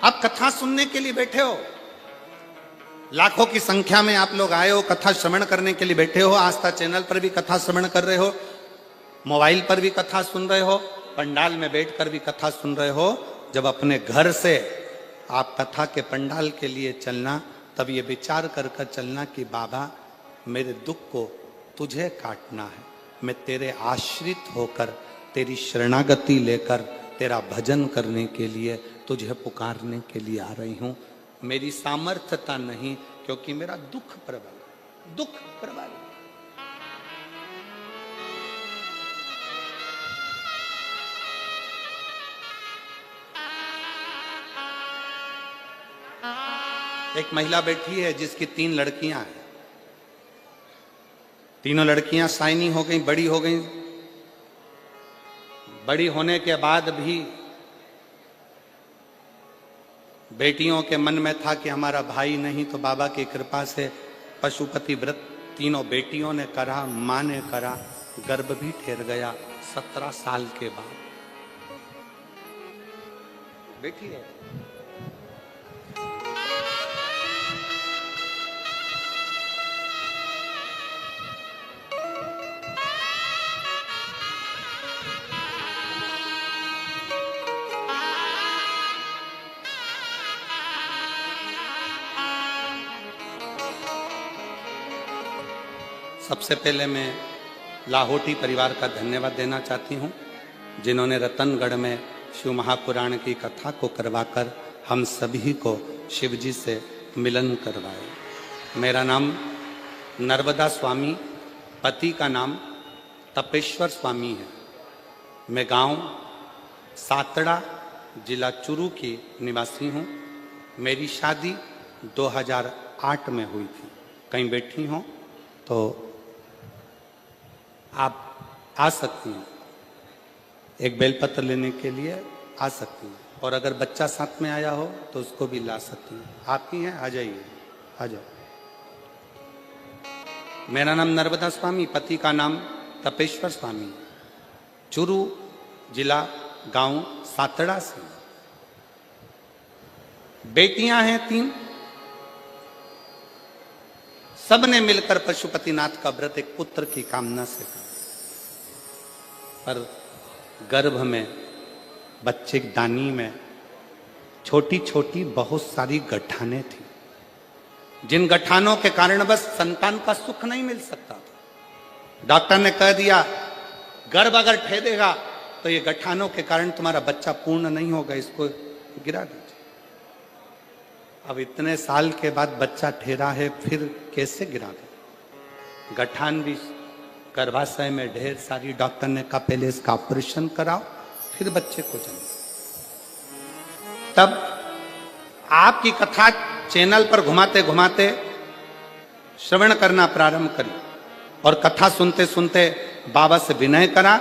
Speaker 1: आप कथा सुनने के लिए बैठे हो, लाखों की संख्या में आप लोग आए हो, कथा श्रवण करने के लिए बैठे हो। आस्था चैनल पर भी कथा श्रवण कर रहे हो, मोबाइल पर भी कथा सुन रहे हो, पंडाल में बैठकर भी कथा सुन रहे हो। जब अपने घर से आप कथा के पंडाल के लिए चलना, तब ये विचार कर कर चलना कि बाबा मेरे दुख को तुझे काटना है, मैं तेरे आश्रित होकर, तेरी शरणागति लेकर, तेरा भजन करने के लिए, तुझे पुकारने के लिए आ रही हूं। मेरी सामर्थ्यता नहीं, क्योंकि मेरा दुख प्रबल, दुख प्रबल। एक महिला बैठी है जिसकी 3 लड़कियां हैं। तीनों लड़कियां साइनी हो गई, बड़ी हो गई। बड़ी होने के बाद भी बेटियों के मन में था कि हमारा भाई नहीं, तो बाबा की कृपा से पशुपति व्रत तीनों बेटियों ने करा, मां ने करा, गर्भ भी ठहर गया 17 साल के बाद। बेटी है। सबसे पहले मैं लाहोटी परिवार का धन्यवाद देना चाहती हूं। जिन्होंने रतनगढ़ में शिव महापुराण की कथा को करवाकर हम सभी को शिव जी से मिलन करवाए। मेरा नाम नर्मदा स्वामी, पति का नाम तपेश्वर स्वामी है। मैं गांव सातड़ा, जिला चुरू की निवासी हूँ। मेरी शादी 2008 में हुई थी। कहीं बैठी हो तो आप आ सकती हैं, एक बेलपत्र लेने के लिए आ सकती हैं, और अगर बच्चा साथ में आया हो तो उसको भी ला सकती हैं। आप ही हैं, आ जाइए, आ जाओ। मेरा नाम नर्मदा स्वामी, पति का नाम तपेश्वर स्वामी, चुरू जिला गांव सातड़ा से। बेटियां हैं 3। सबने मिलकर पशुपतिनाथ का व्रत एक पुत्र की कामना से करा, पर गर्भ में, बच्चे दानी में छोटी छोटी बहुत सारी गठानें थी, जिन गठानों के कारण बस संतान का सुख नहीं मिल सकता था। डॉक्टर ने कह दिया गर्भ अगर ठहरेगा तो ये गठानों के कारण तुम्हारा बच्चा पूर्ण नहीं होगा, इसको गिरा दीजिए। अब इतने साल के बाद बच्चा ठहरा है, फिर कैसे गिरा दे? गठान भी गर्भाशय में ढेर सारी। डॉक्टर ने कहा पहले इसका ऑपरेशन कराओ, फिर बच्चे को जन्म। तब आपकी कथा चैनल पर घुमाते घुमाते श्रवण करना प्रारंभ करी, और कथा सुनते सुनते बाबा से विनय करा,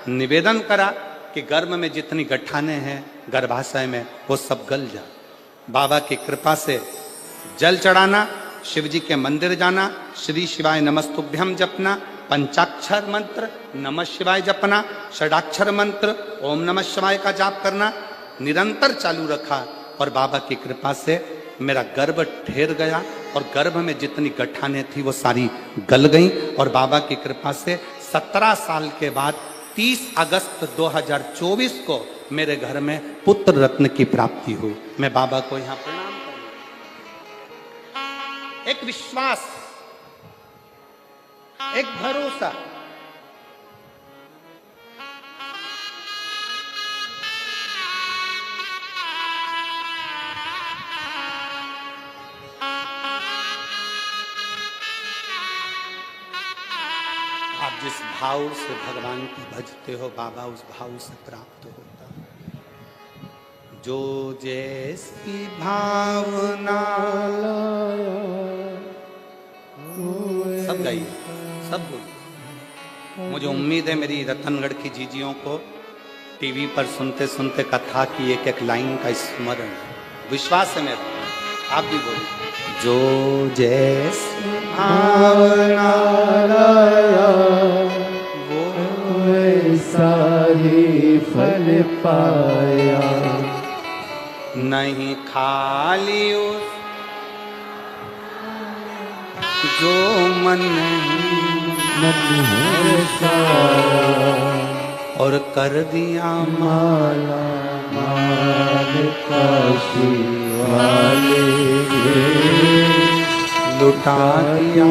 Speaker 1: निवेदन करा कि गर्भ में जितनी गठाने हैं गर्भाशय में वो सब गल जाए। बाबा की कृपा से जल चढ़ाना, शिव जी के मंदिर जाना, श्री शिवाय नमस्तुभ्यम जपना, पंचाक्षर मंत्र नमः शिवाय जपना, षडाक्षर मंत्र ओम नमः शिवाय का जाप करना निरंतर चालू रखा, और बाबा की कृपा से मेरा गर्भ ठहर गया, और गर्भ में जितनी गठाने थी वो सारी गल गईं, और बाबा की कृपा से 17 साल के बाद 30 अगस्त 2024 को मेरे घर में पुत्र रत्न की प्राप्ति हुई। मैं बाबा को यहां प्रणाम करूं। एक विश्वास, एक भरोसा, आप जिस भाव से भगवान को भजते हो, बाबा उस भाव से प्राप्त होता है। जो जैसी भावना, सब गाइए, सब बोलिए। मुझे उम्मीद है मेरी रतनगढ़ की जीजियों को टीवी पर सुनते सुनते कथा की एक एक लाइन का स्मरण है, विश्वास है मेरा। आप भी बोलिए। जो जैसी भावना वो
Speaker 2: वैसा ही फल पाया,
Speaker 1: नहीं खाली उस जो मन और कर दिया
Speaker 2: माला माल काशी वाले
Speaker 1: लुटा दिया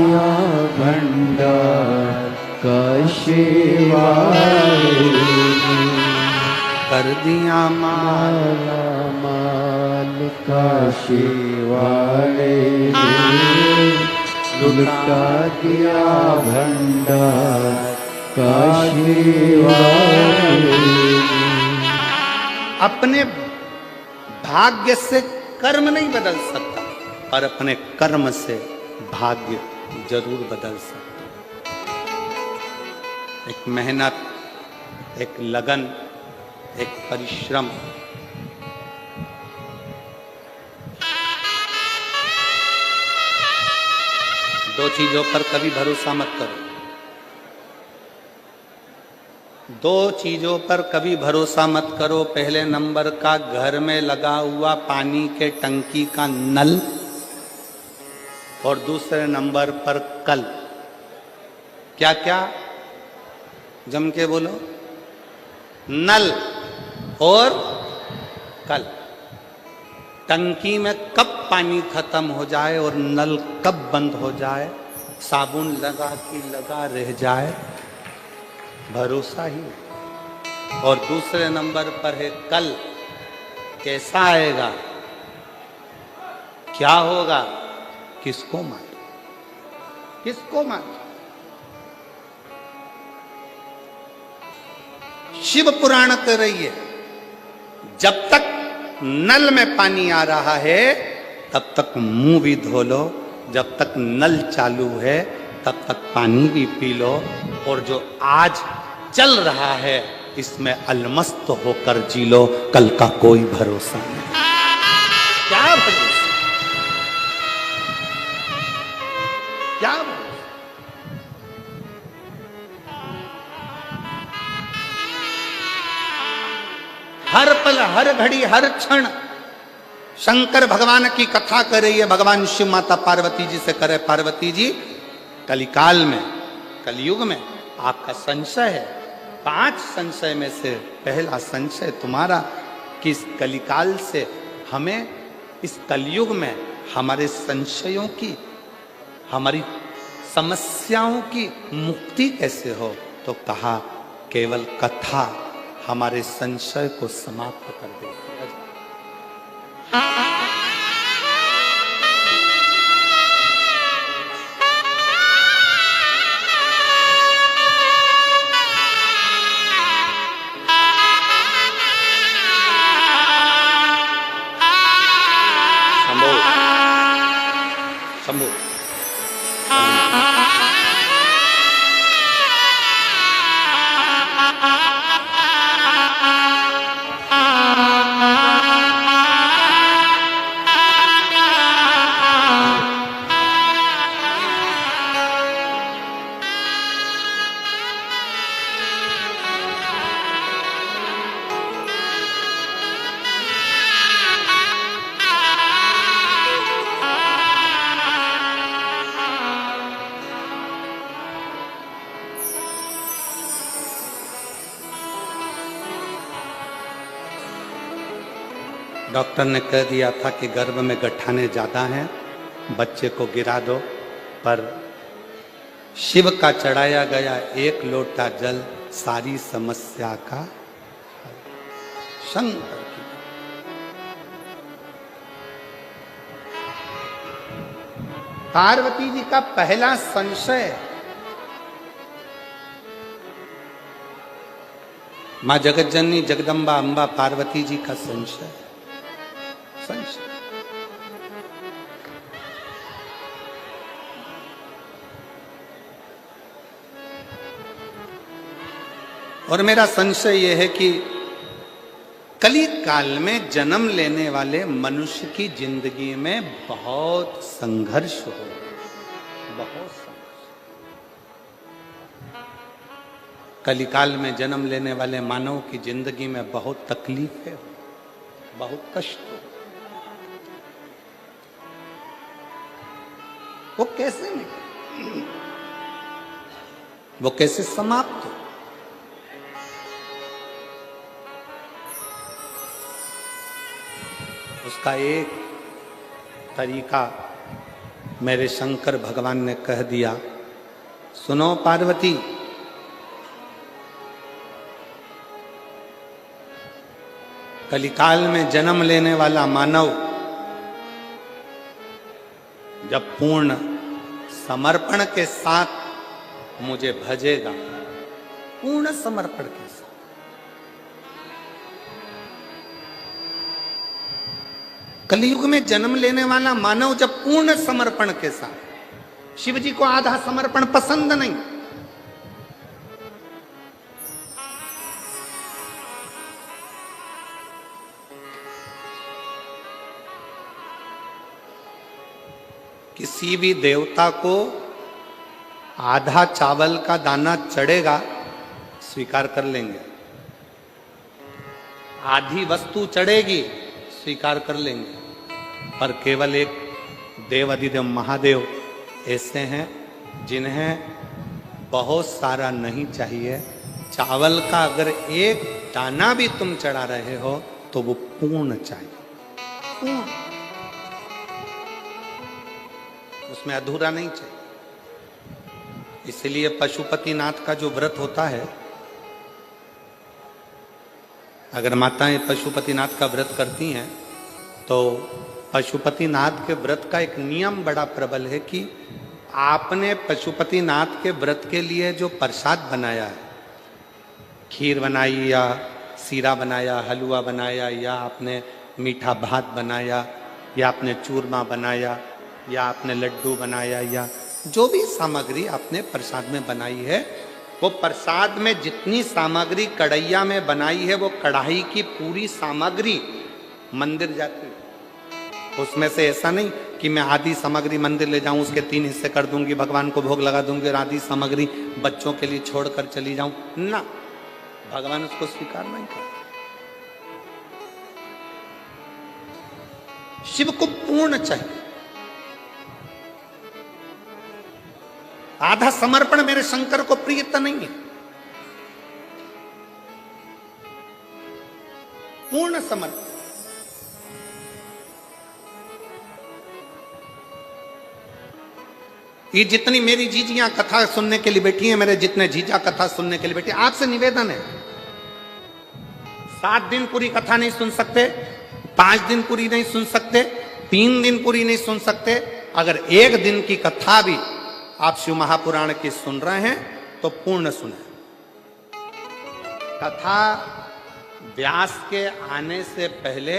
Speaker 2: भंडार काशी वाले
Speaker 1: कर दिया
Speaker 2: माला माल काशी वाले लुटा दिया भंडार काशी वाले।
Speaker 1: अपने भाग्य से कर्म नहीं बदल सकता, पर अपने कर्म से भाग्य जरूर बदल सकता। एक मेहनत, एक लगन, एक परिश्रम, दो चीजों पर कभी भरोसा मत करो। दो चीजों पर कभी भरोसा मत करो। पहले नंबर का घर में लगा हुआ पानी के टंकी का नल, और दूसरे नंबर पर कल। क्या क्या? जम के बोलो। नल और कल। टंकी में कब पानी खत्म हो जाए और नल कब बंद हो जाए, साबुन लगा कि लगा रह जाए, भरोसा ही। और दूसरे नंबर पर है कल कैसा आएगा, क्या होगा, किसको मालूम, किसको मालूम। शिव पुराण कर रही है, जब तक नल में पानी आ रहा है तब तक मुंह भी धो लो, जब तक नल चालू है तब तक पानी भी पी लो, और जो आज चल रहा है इसमें अलमस्त होकर जी लो, कल का कोई भरोसा नहीं। क्या भरोसा, क्या भरोसा। हर पल हर घड़ी हर क्षण शंकर भगवान की कथा कर रही है, भगवान शिव माता पार्वती जी से करे, पार्वती जी कलिकाल में, कलयुग में आपका संशय है, 5 संशय में से पहला संशय तुम्हारा कि इस कलिकाल से हमें, इस कलयुग में हमारे संशयों की, हमारी समस्याओं की मुक्ति कैसे हो। तो कहा केवल कथा हमारे संशय को समाप्त कर देती है। शंभू डॉक्टर ने कह दिया था कि गर्भ में गठाने ज्यादा हैं, बच्चे को गिरा दो, पर शिव का चढ़ाया गया 1 लोटा जल सारी समस्या का हल। शंकर की पार्वती जी का पहला संशय, मां जगत जननी जगदम्बा अंबा पार्वती जी का संशय, और मेरा संशय यह है कि कली काल में जन्म लेने वाले मनुष्य की जिंदगी में बहुत संघर्ष हो, बहुत संघर्ष। कलिकाल में जन्म लेने वाले मानव की जिंदगी में बहुत तकलीफें हो, बहुत कष्ट हो। वो कैसे निकले, वो कैसे समाप्त हो। उसका एक तरीका मेरे शंकर भगवान ने कह दिया, सुनो पार्वती, कलिकाल में जन्म लेने वाला मानव जब पूर्ण समर्पण के साथ मुझे भजेगा, पूर्ण समर्पण के साथ, कलयुग में जन्म लेने वाला मानव जब पूर्ण समर्पण के साथ, शिव जी को आधा समर्पण पसंद नहीं, किसी भी देवता को आधा चावल का दाना चढ़ेगा स्वीकार कर लेंगे, आधी वस्तु चढ़ेगी स्वीकार कर लेंगे, पर केवल एक देव अधिदेव महादेव ऐसे हैं जिन्हें बहुत सारा नहीं चाहिए। चावल का अगर एक दाना भी तुम चढ़ा रहे हो तो वो पूर्ण चाहिए, पूर्ण, उसमें अधूरा नहीं चाहिए। इसलिए पशुपतिनाथ का जो व्रत होता है अगर माताएं पशुपतिनाथ का व्रत करती हैं तो पशुपतिनाथ के व्रत का एक नियम बड़ा प्रबल है कि आपने पशुपतिनाथ के व्रत के लिए जो प्रसाद बनाया है, खीर बनाई या सीरा बनाया, हलवा बनाया, या आपने मीठा भात बनाया, या आपने चूरमा बनाया, या आपने लड्डू बनाया, या जो भी सामग्री आपने प्रसाद में बनाई है, वो प्रसाद में जितनी सामग्री कढ़ैया में बनाई है वो कढ़ाई की पूरी सामग्री मंदिर जाती है। उसमें से ऐसा नहीं कि मैं आधी सामग्री मंदिर ले जाऊं, उसके 3 हिस्से कर दूंगी, भगवान को भोग लगा दूंगी और आधी सामग्री बच्चों के लिए छोड़कर चली जाऊं ना, भगवान उसको स्वीकार नहीं करता। शिव को पूर्ण चाहिए। आधा समर्पण मेरे शंकर को प्रियता नहीं है, पूर्ण समर्पण। ये जितनी मेरी जीजियां कथा सुनने के लिए बैठी हैं, मेरे जितने जीजा कथा सुनने के लिए बैठी हैं, आपसे निवेदन है, 7 दिन पूरी कथा नहीं सुन सकते, 5 दिन पूरी नहीं सुन सकते, 3 दिन पूरी नहीं सुन सकते, अगर 1 दिन की कथा भी आप शिव महापुराण की सुन रहे हैं तो पूर्ण सुने। कथा व्यास के आने से पहले,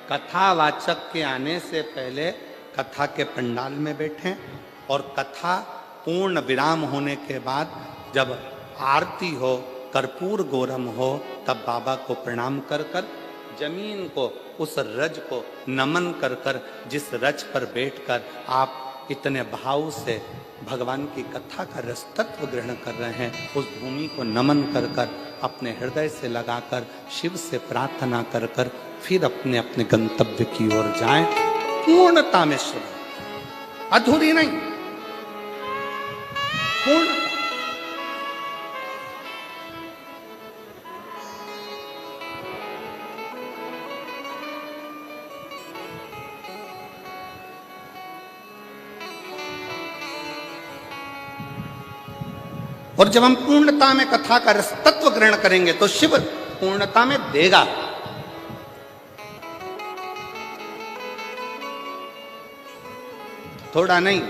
Speaker 1: कथावाचक के आने से पहले कथा के पंडाल में बैठें और कथा पूर्ण विराम होने के बाद जब आरती हो, कर्पूर गौरम हो, तब बाबा को प्रणाम कर कर जमीन को, उस रज को नमन कर कर, जिस रज पर बैठकर आप इतने भाव से भगवान की कथा का रस तत्व ग्रहण कर रहे हैं, उस भूमि को नमन कर कर, अपने हृदय से लगाकर, शिव से प्रार्थना कर कर फिर अपने अपने गंतव्य की ओर जाएं, पूर्णता में श्रद्धा, अधूरी नहीं, पूर्ण। और जब हम पूर्णता में कथा का रस तत्व ग्रहण करेंगे तो शिव पूर्णता में देगा। थोड़ा नहीं,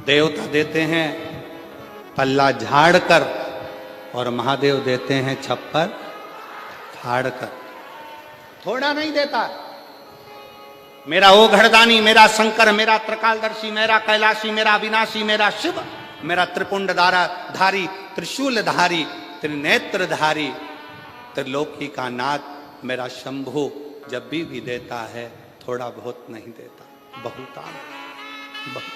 Speaker 1: देवता देते हैं पल्ला झाड़ कर और महादेव देते हैं छप्पर फाड़ कर, थोड़ा नहीं देता। मेरा ओ घड़दानी, मेरा शंकर, मेरा त्रिकालदर्शी, मेरा कैलाशी, मेरा अविनाशी, मेरा शिव, मेरा त्रिपुंडधारी, त्रिशूलधारी, त्रिनेत्रधारी, त्रिलोकी का नाथ मेरा शंभु जब भी देता है थोड़ा बहुत नहीं देता, बहुत बहुत।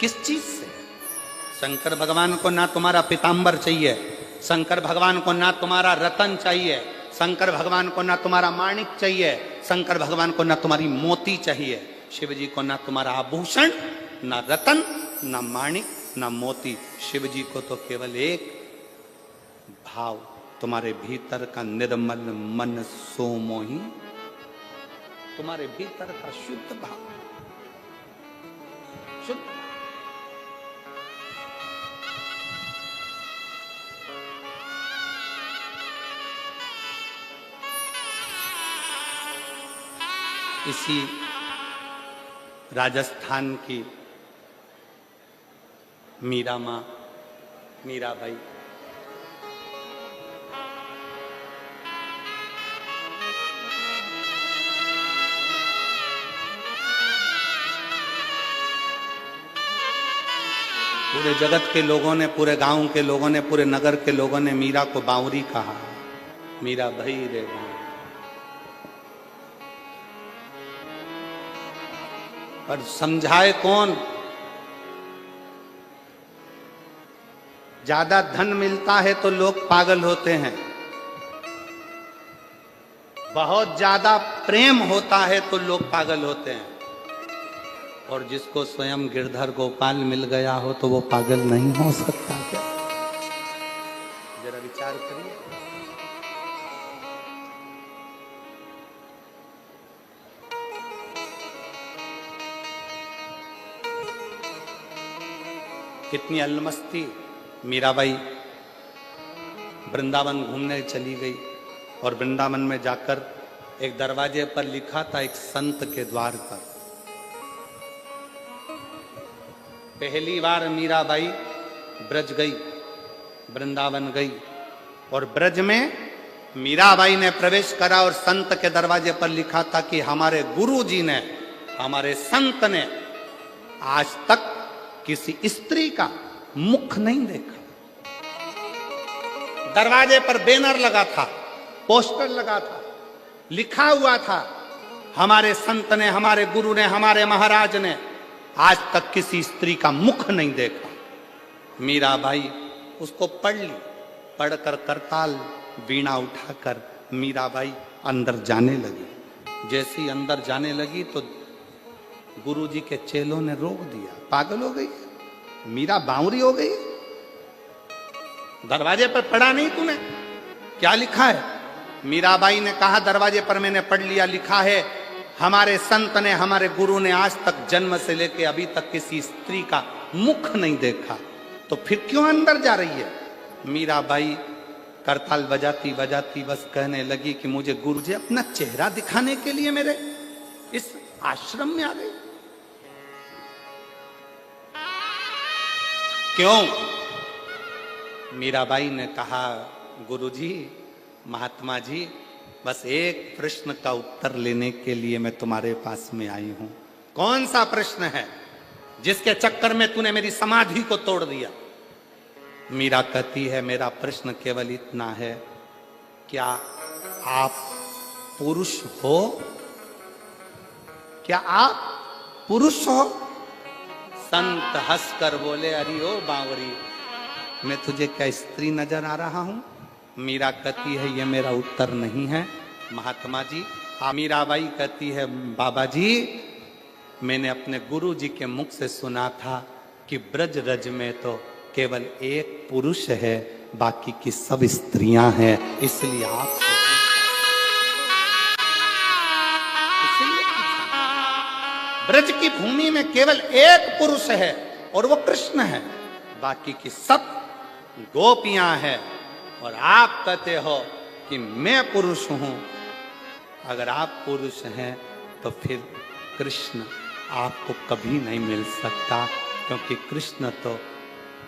Speaker 1: किस चीज से? शंकर भगवान को ना तुम्हारा पीतांबर चाहिए, शंकर भगवान को ना तुम्हारा रतन चाहिए, शंकर भगवान को ना तुम्हारा माणिक चाहिए, शंकर भगवान को ना तुम्हारी मोती चाहिए, शिव जी को ना तुम्हारा आभूषण, ना रतन, ना माणिक, ना मोती। शिव जी को तो केवल एक भाव, तुम्हारे भीतर का निर्मल मन सोमोही, तुम्हारे भीतर का शुद्ध भाव, शुद्ध। इसी राजस्थान की मीरा माँ, मीराबाई, पूरे जगत के लोगों ने, पूरे गांव के लोगों ने, पूरे नगर के लोगों ने मीरा को बावरी कहा, मीरा भाई रे। पर समझाए कौन? ज्यादा धन मिलता है तो लोग पागल होते हैं, बहुत ज्यादा प्रेम होता है तो लोग पागल होते हैं, और जिसको स्वयं गिरधर गोपाल मिल गया हो तो वो पागल नहीं हो सकता क्या? जरा विचार करिए। कितनी अलमस्ती। मीराबाई वृंदावन घूमने चली गई और वृंदावन में जाकर एक दरवाजे पर लिखा था, एक संत के द्वार पर। पहली बार मीराबाई ब्रज गई, वृंदावन गई, और ब्रज में मीराबाई ने प्रवेश करा और संत के दरवाजे पर लिखा था कि हमारे गुरु जी ने, हमारे संत ने आज तक किसी स्त्री का मुख नहीं देखा। दरवाजे पर बैनर लगा था, पोस्टर लगा था, लिखा हुआ था, हमारे संत ने, हमारे गुरु ने, हमारे महाराज ने आज तक किसी स्त्री का मुख नहीं देखा। मीराबाई उसको पढ़ ली, पढ़कर करताल वीणा उठाकर मीराबाई अंदर जाने लगी। जैसी अंदर जाने लगी तो गुरुजी के चेलों ने रोक दिया। पागल हो गई मीरा, बावरी हो गई, दरवाजे पर पढ़ा नहीं तूने, क्या लिखा है? मीराबाई ने कहा, दरवाजे पर मैंने पढ़ लिया, लिखा है हमारे संत ने, हमारे गुरु ने आज तक जन्म से लेकर अभी तक किसी स्त्री का मुख नहीं देखा, तो फिर क्यों अंदर जा रही है? मीराबाई करताल बजाती बजाती बस कहने लगी कि मुझे गुरुजी अपना चेहरा दिखाने के लिए मेरे इस आश्रम में आ गए। क्यों? मीराबाई ने कहा, गुरुजी, महात्मा जी, बस एक प्रश्न का उत्तर लेने के लिए मैं तुम्हारे पास में आई हूं। कौन सा प्रश्न है जिसके चक्कर में तूने मेरी समाधि को तोड़ दिया? मीरा कहती है, मेरा प्रश्न केवल इतना है, क्या आप पुरुष हो? क्या आप पुरुष हो? संत हंसकर बोले, अरे ओ बावरी, मैं तुझे क्या स्त्री नजर आ रहा हूं? मीरा कहती है, ये मेरा उत्तर नहीं है महात्मा जी। मीराबाई कहती है, बाबा जी, मैंने अपने गुरु जी के मुख से सुना था कि ब्रज रज में तो केवल एक पुरुष है, बाकी की सब स्त्रियां हैं, इसलिए आप ब्रज की भूमि में केवल एक पुरुष है और वो कृष्ण है, बाकी की सब गोपियां हैं, और आप कहते हो कि मैं पुरुष हूं। अगर आप पुरुष हैं तो फिर कृष्ण आपको कभी नहीं मिल सकता, क्योंकि कृष्ण तो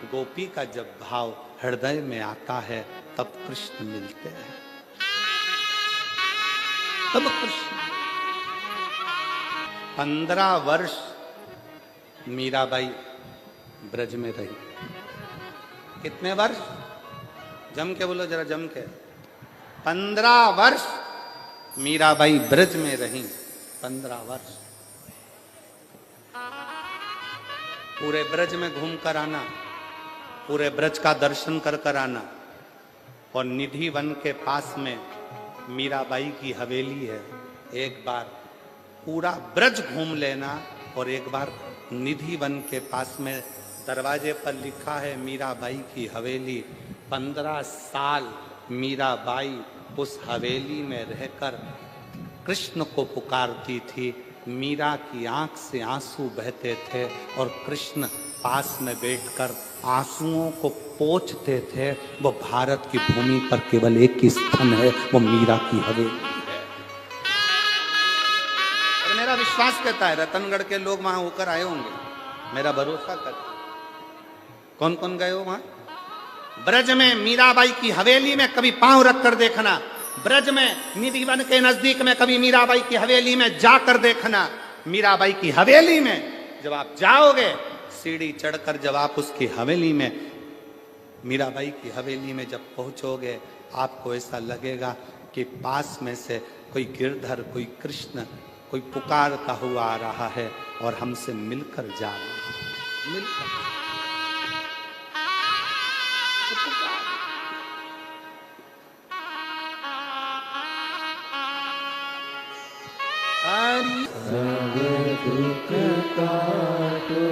Speaker 1: गोपी का जब भाव हृदय में आता है तब कृष्ण मिलते हैं, तब कृष्ण। 15 वर्ष मीराबाई ब्रज में रही। कितने वर्ष? जम के बोलो जरा, जम के। 15 वर्ष मीराबाई ब्रज में रही। 15 वर्ष पूरे ब्रज में घूम कर आना, पूरे ब्रज का दर्शन कर कर आना, और निधि वन के पास में मीराबाई की हवेली है। एक बार पूरा ब्रज घूम लेना, और एक बार निधि वन के पास में दरवाजे पर लिखा है मीराबाई की हवेली। 15 साल मीराबाई उस हवेली में रहकर कृष्ण को पुकारती थी। मीरा की आंख से आंसू बहते थे और कृष्ण पास में बैठकर आंसुओं को पोंछते थे। वो भारत की भूमि पर केवल एक ही स्थान है, वो मीरा की हवेली है। और मेरा विश्वास कहता है रतनगढ़ के लोग वहां होकर आए होंगे, मेरा भरोसा करता। कौन कौन गए हो वहां? ब्रज में मीराबाई की हवेली में कभी पांव रख कर देखना, ब्रज में निधिवन के नजदीक में कभी मीराबाई की हवेली में जाकर देखना। मीराबाई की हवेली में जब आप जाओगे, सीढ़ी चढ़कर जब आप उसकी हवेली में, मीराबाई की हवेली में जब पहुंचोगे, आपको ऐसा लगेगा कि पास में से कोई गिरधर, कोई कृष्ण, कोई पुकारता हुआ आ रहा है और हमसे मिलकर जा रहा है, मिलकर।
Speaker 2: सब दुख काटो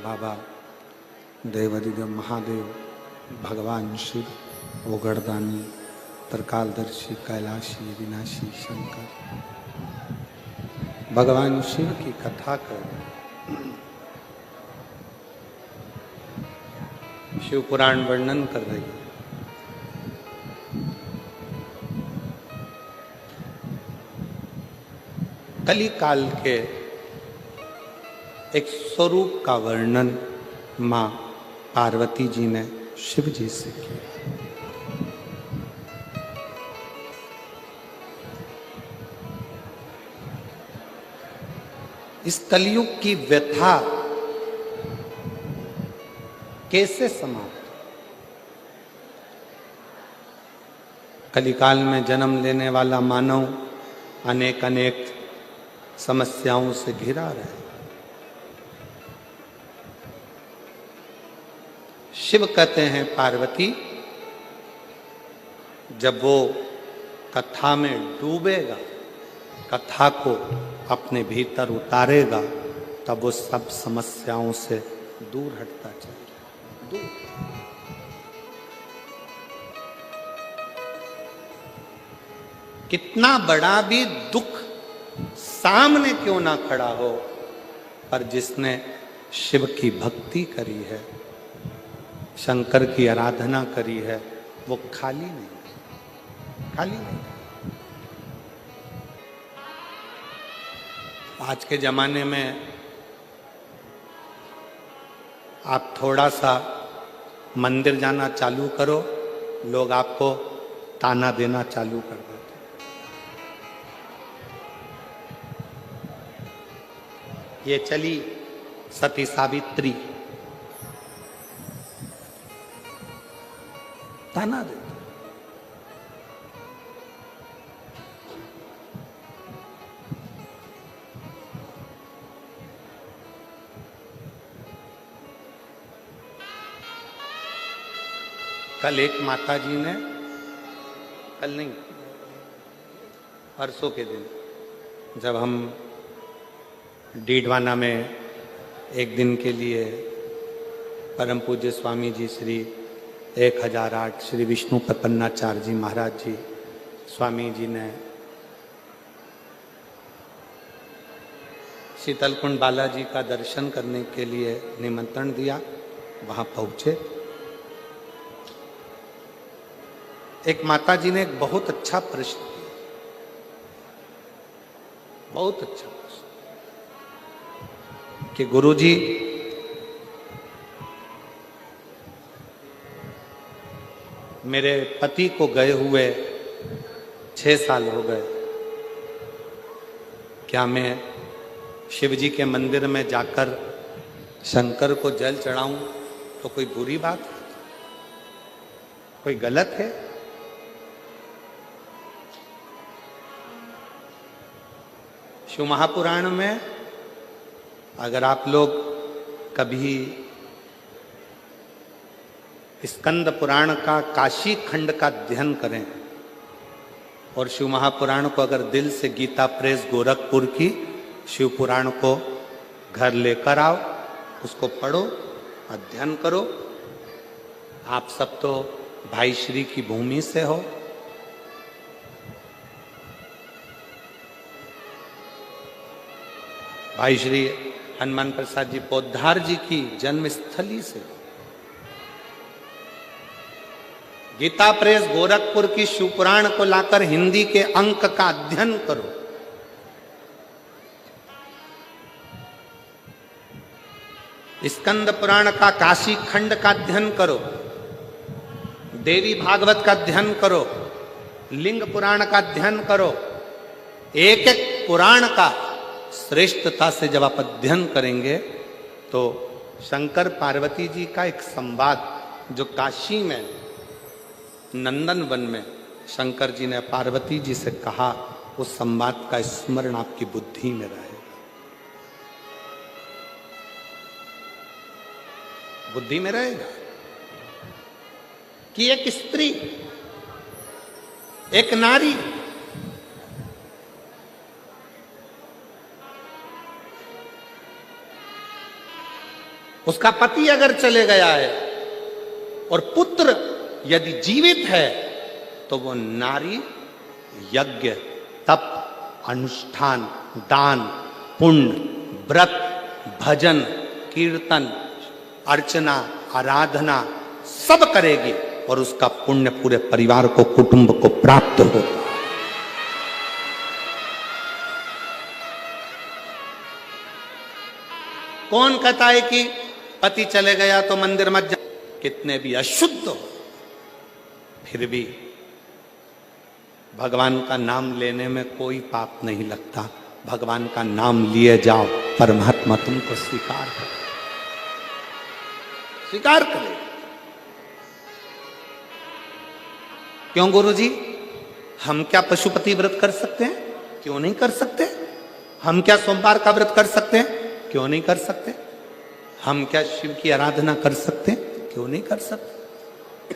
Speaker 1: बाबा देवाधिदेव महादेव भगवान शिव, ओगड़दानी, त्रिकालदर्शी, कैलाशी, विनाशी शंकर भगवान शिव की कथा कर रहे हैं। शिव पुराण वर्णन कर रही है। कली काल के एक स्वरूप का वर्णन मां पार्वती जी ने शिव जी से किया। इस कलयुग की व्यथा कैसे समाप्त? कलिकाल में जन्म लेने वाला मानव अनेक अनेक समस्याओं से घिरा रहे। शिव कहते हैं पार्वती, जब वो कथा में डूबेगा, कथा को अपने भीतर उतारेगा, तब वो सब समस्याओं से दूर हटता चलेगा। दूर। कितना बड़ा भी दुख सामने क्यों ना खड़ा हो, पर जिसने शिव की भक्ति करी है, शंकर की आराधना करी है, वो खाली नहीं, खाली नहीं। आज के जमाने में आप थोड़ा सा मंदिर जाना चालू करो, लोग आपको ताना देना चालू कर देते। ये चली सती सावित्री, ताना देते। कल एक माता जी ने, कल नहीं परसों के दिन, जब हम डीडवाना में एक दिन के लिए परम पूज्य स्वामी जी श्री 1008 श्री विष्णु प्रपन्नाचार्य जी महाराज जी स्वामी जी ने शीतलकुंड बालाजी का दर्शन करने के लिए निमंत्रण दिया। वहां पहुंचे। एक माता जी ने एक बहुत अच्छा प्रश्न किया, बहुत अच्छा प्रश्न, कि गुरुजी, मेरे पति को गए हुए 6 साल हो गए, क्या मैं शिव जी के मंदिर में जाकर शंकर को जल चढ़ाऊं तो कोई बुरी बात है, कोई गलत है? शिव महापुराण में अगर आप लोग कभी स्कंद पुराण का काशी खंड का अध्ययन करें और शिव महापुराण को अगर दिल से गीता प्रेस गोरखपुर की शिव पुराण को घर लेकर आओ, उसको पढ़ो, अध्ययन करो। आप सब तो भाई श्री की भूमि से हो। भाई श्री हनुमान प्रसाद जी पोद्दार जी की जन्मस्थली से। गीता प्रेस गोरखपुर की शिवपुराण को लाकर हिंदी के अंक का अध्ययन करो। स्कंद पुराण का काशी खंड का अध्ययन करो, देवी भागवत का अध्ययन करो, लिंग पुराण का अध्ययन करो। एक एक पुराण का श्रेष्ठता से जब आप अध्ययन करेंगे तो शंकर पार्वती जी का एक संवाद जो काशी में नंदन वन में शंकर जी ने पार्वती जी से कहा, उस संवाद का स्मरण आपकी बुद्धि में रहेगा। बुद्धि में रहेगा कि एक स्त्री, एक नारी उसका पति अगर चले गया है और पुत्र यदि जीवित है तो वो नारी यज्ञ, तप, अनुष्ठान, दान, पुण्य, व्रत, भजन, कीर्तन, अर्चना, आराधना सब करेगी और उसका पुण्य पूरे परिवार को, कुटुंब को प्राप्त होगा। कौन कहता है कि पति चले गया तो मंदिर मत जा, कितने भी अशुद्ध हो फिर भी भगवान का नाम लेने में कोई पाप नहीं लगता। भगवान का नाम लिए जाओ, परमात्मा तुमको स्वीकार करे, स्वीकार करे। क्यों गुरुजी, हम क्या पशुपति व्रत कर सकते हैं? क्यों नहीं कर सकते? हम क्या सोमवार का व्रत कर सकते हैं? क्यों नहीं कर सकते? हम क्या शिव की आराधना कर सकते हैं? क्यों नहीं कर सकते?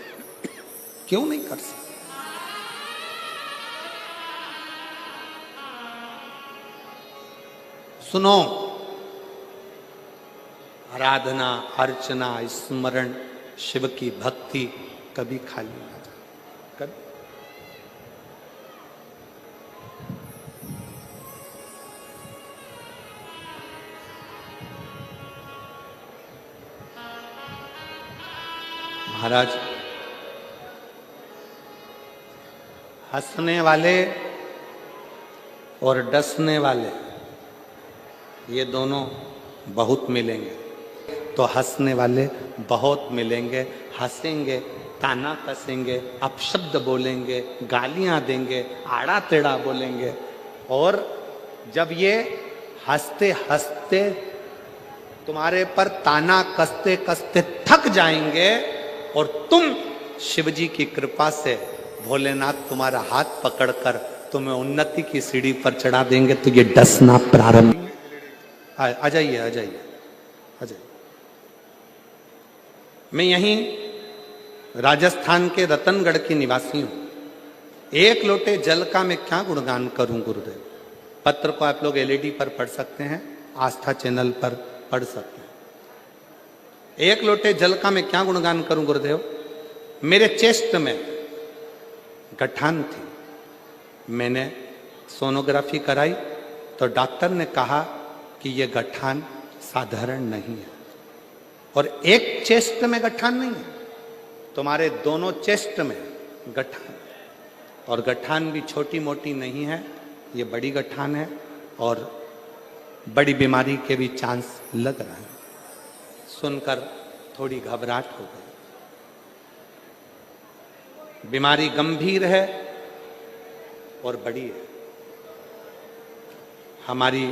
Speaker 1: क्यों नहीं कर सकते? सुनो, आराधना, अर्चना, स्मरण, शिव की भक्ति कभी खाली ना जाए, कभी। महाराज, हंसने वाले और डसने वाले ये दोनों बहुत मिलेंगे, तो हंसने वाले बहुत मिलेंगे, हंसेंगे, ताना कसेंगे, अपशब्द बोलेंगे, गालियां देंगे, आड़ा टेढ़ा बोलेंगे। और जब ये हंसते हंसते तुम्हारे पर ताना कसते कसते थक जाएंगे और तुम शिवजी की कृपा से भोलेनाथ तुम्हारा हाथ पकड़कर तुम्हें उन्नति की सीढ़ी पर चढ़ा देंगे, तो ये डसना प्रारंभ। आ जाइए, आ जाइए, आ जाइए। मैं यहीं राजस्थान के रतनगढ़ की निवासी हूं। एक लोटे जल का मैं क्या गुणगान करूं गुरुदेव। पत्र को आप लोग एलईडी पर पढ़ सकते हैं, आस्था चैनल पर पढ़ सकते हैं। एक लोटे जल का मैं क्या गुणगान करूं गुरुदेव। मेरे चेस्ट में गठान थी, मैंने सोनोग्राफी कराई तो डॉक्टर ने कहा कि यह गठान साधारण नहीं है। और एक चेस्ट में गठान नहीं है, तुम्हारे दोनों चेस्ट में गठान, और गठान भी छोटी मोटी नहीं है, ये बड़ी गठान है और बड़ी बीमारी के भी चांस लग रहा है। सुनकर थोड़ी घबराहट हो गई। बीमारी गंभीर है और बड़ी है। हमारी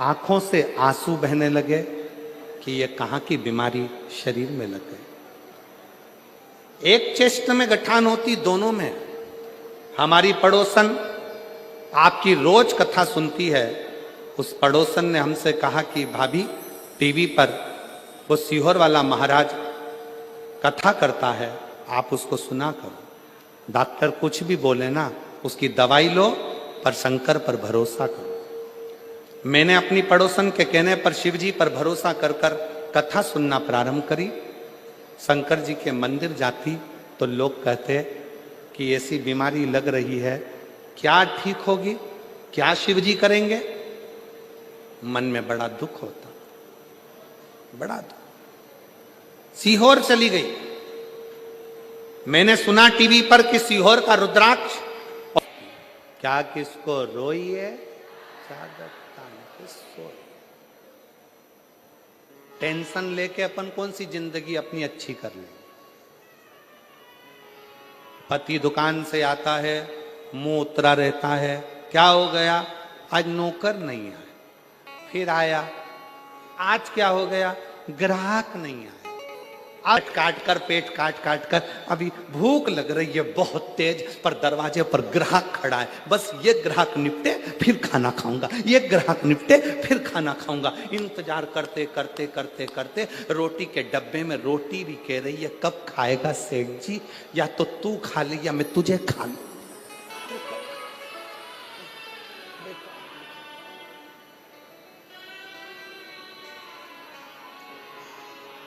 Speaker 1: आंखों से आंसू बहने लगे कि ये कहां की बीमारी शरीर में लग गई। एक चेस्ट में गठान होती, दोनों में। हमारी पड़ोसन आपकी रोज कथा सुनती है। उस पड़ोसन ने हमसे कहा कि भाभी, टीवी पर वो सीहोर वाला महाराज कथा करता है, आप उसको सुना करो। डॉक्टर कुछ भी बोले ना, उसकी दवाई लो पर शंकर पर भरोसा करो। मैंने अपनी पड़ोसन के कहने पर शिवजी पर भरोसा कर कर कथा सुनना प्रारंभ करी। शंकर जी के मंदिर जाती तो लोग कहते कि ऐसी बीमारी लग रही है, क्या ठीक होगी, क्या शिवजी करेंगे। मन में बड़ा दुख होता, बड़ा दुख। सीहोर चली गई। मैंने सुना टीवी पर कि सीहोर का रुद्राक्ष, क्या किसको रोइए चादर तान के सोए। टेंशन लेके अपन कौन सी जिंदगी अपनी अच्छी कर लेंगे। पति दुकान से आता है, मुंह उतरा रहता है, क्या हो गया, आज नौकर नहीं आया। फिर आया, आज क्या हो गया, ग्राहक नहीं आया। आज काट कर, पेट काट काट कर, अभी भूख लग रही है बहुत तेज, पर दरवाजे पर ग्राहक खड़ा है। बस ये ग्राहक निपटे फिर खाना खाऊंगा, ये ग्राहक निपटे फिर खाना खाऊंगा। इंतजार करते करते करते करते रोटी के डब्बे में रोटी भी कह रही है, कब खाएगा सेठ जी, या तो तू खा ले या मैं तुझे खा लूं।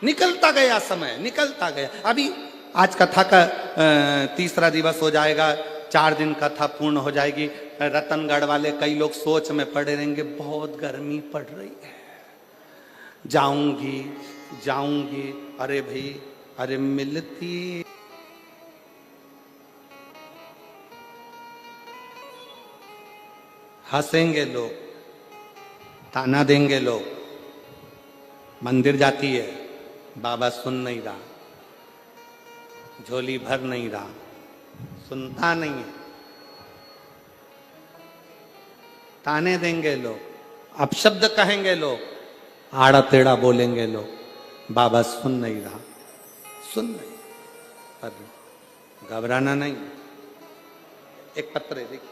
Speaker 1: निकलता गया समय, निकलता गया। अभी आज कथा का तीसरा दिवस हो जाएगा, 4 दिन कथा पूर्ण हो जाएगी। रतनगढ़ वाले कई लोग सोच में पड़े रहेंगे, बहुत गर्मी पड़ रही है, जाऊंगी जाऊंगी। अरे भाई, अरे मिलती हंसेंगे लोग, ताना देंगे लोग। मंदिर जाती है, बाबा सुन नहीं रहा, झोली भर नहीं रहा, सुनता नहीं है, ताने देंगे लोग, अपशब्द कहेंगे लोग, आड़ा टेढ़ा बोलेंगे लोग, बाबा सुन नहीं रहा, सुन नहीं। पर घबराना नहीं। एक पत्र है, देखिए,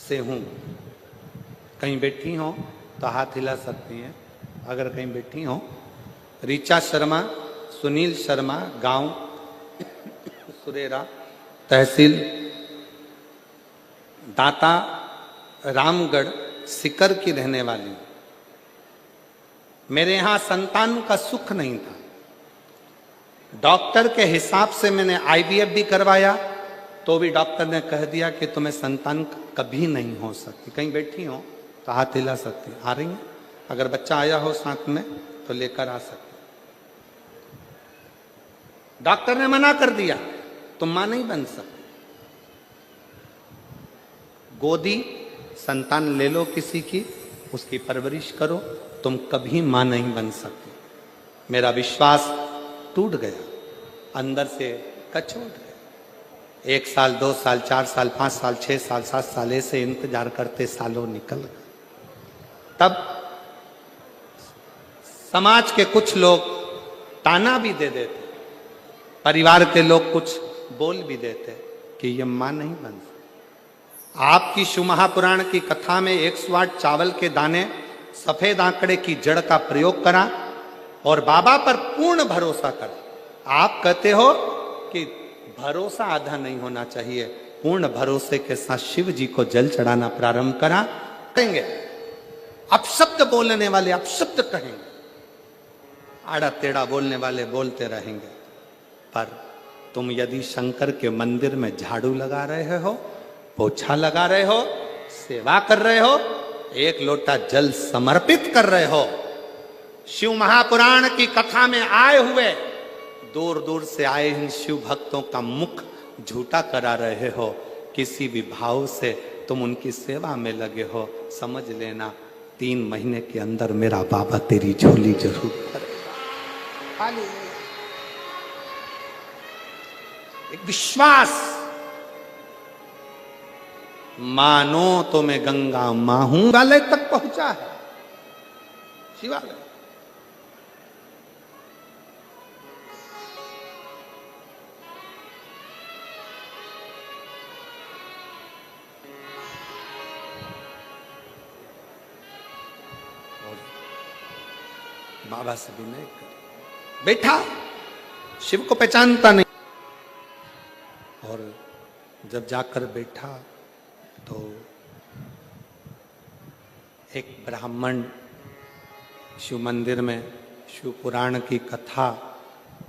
Speaker 1: से हूं, कहीं बैठी हो तो हाथ हिला सकती हैं अगर कहीं बैठी हो। ऋचा शर्मा, सुनील शर्मा, गांव सुरेरा, तहसील दाता रामगढ़ सिकर की रहने वाली हूं। मेरे यहां संतान का सुख नहीं था। डॉक्टर के हिसाब से मैंने आईवीएफ भी करवाया तो भी डॉक्टर ने कह दिया कि तुम्हें संतान कभी नहीं हो सकती। कहीं बैठी हो तो हाथ हिला सकती, आ रही हैं? अगर बच्चा आया हो साथ में तो लेकर आ सकते। डॉक्टर ने मना कर दिया, तुम मां नहीं बन सकती। गोदी संतान ले लो किसी की, उसकी परवरिश करो, तुम कभी मां नहीं बन सकती। मेरा विश्वास टूट गया, अंदर से कचोट गया। 1 साल, 2 साल, 4 साल, 5 साल, 6 साल, 7 साल ऐसे इंतजार करते सालों निकल गए। तब समाज के कुछ लोग ताना भी दे देते, परिवार के लोग कुछ बोल भी देते कि ये मां नहीं बन सकती। आपकी शिव महापुराण की कथा में 108 चावल के दाने, सफेद आंकड़े की जड़ का प्रयोग करा और बाबा पर पूर्ण भरोसा करा। आप कहते हो कि भरोसा आधा नहीं होना चाहिए, पूर्ण भरोसे के साथ शिव जी को जल चढ़ाना प्रारंभ करा। कहेंगे अपशब्द बोलने वाले अपशब्द कहेंगे, आड़ा टेढ़ा बोलने वाले बोलते रहेंगे, पर तुम यदि शंकर के मंदिर में झाड़ू लगा रहे हो, पोछा लगा रहे हो, सेवा कर रहे हो, 1 लोटा जल समर्पित कर रहे हो, शिव महापुराण की कथा में आए हुए दूर दूर से आए इन शिव भक्तों का मुख झूठा करा रहे हो, किसी भी भाव से तुम उनकी सेवा में लगे हो, समझ लेना 3 महीने के अंदर मेरा बाबा तेरी झोली जरूर भरेगा। एक विश्वास, मानो तो मैं गंगा मां हूं, शिवालय तक पहुंचा है। शिवालय बाबा से भी नहीं कर बैठा, शिव को पहचानता नहीं, और जब जाकर बैठा तो एक ब्राह्मण शिव मंदिर में शिव पुराण की कथा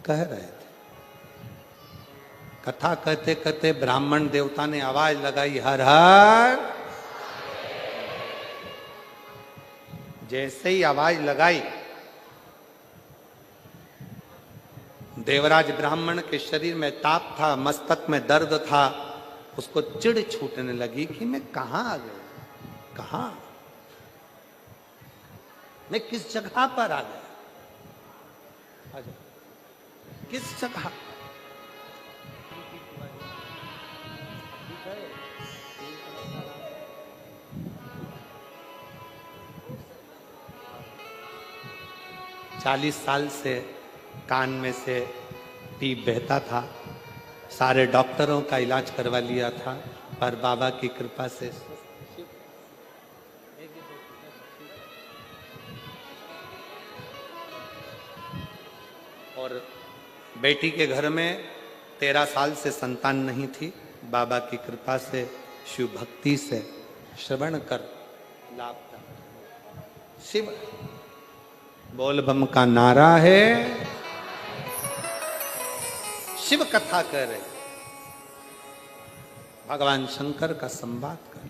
Speaker 1: कह रहे थे। कथा कहते कहते ब्राह्मण देवता ने आवाज लगाई, हर हर। जैसे ही आवाज लगाई, देवराज ब्राह्मण के शरीर में ताप था, मस्तक में दर्द था, उसको चिढ़ छूटने लगी कि मैं कहां आ गया, कहां, मैं किस जगह पर आ गया, किस जगह। चालीस साल से कान में से पीप बहता था, सारे डॉक्टरों का इलाज करवा लिया था, पर बाबा की कृपा से और बेटी के घर में 13 साल से संतान नहीं थी, बाबा की कृपा से, शिव भक्ति से श्रवण कर लाभ प्राप्त। शिव बोल बम का नारा है, शिव कथा कर रहे, भगवान शंकर का संवाद कर।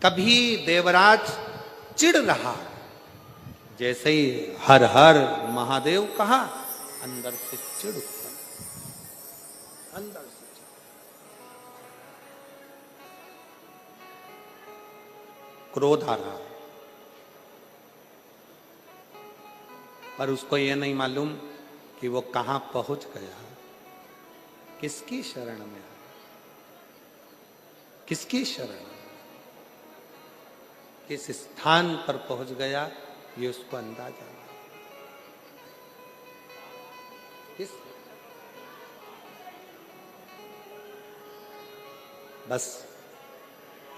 Speaker 1: कभी देवराज चिढ़ रहा, जैसे ही हर हर महादेव कहा, अंदर से चिढ़ उत्पन्न, अंदर से क्रोध आ रहा, पर उसको यह नहीं मालूम कि वो कहां पहुंच गया, किसकी शरण में आया, किसकी शरण, किस स्थान पर पहुंच गया, ये उसको अंदाजा नहीं। किस बस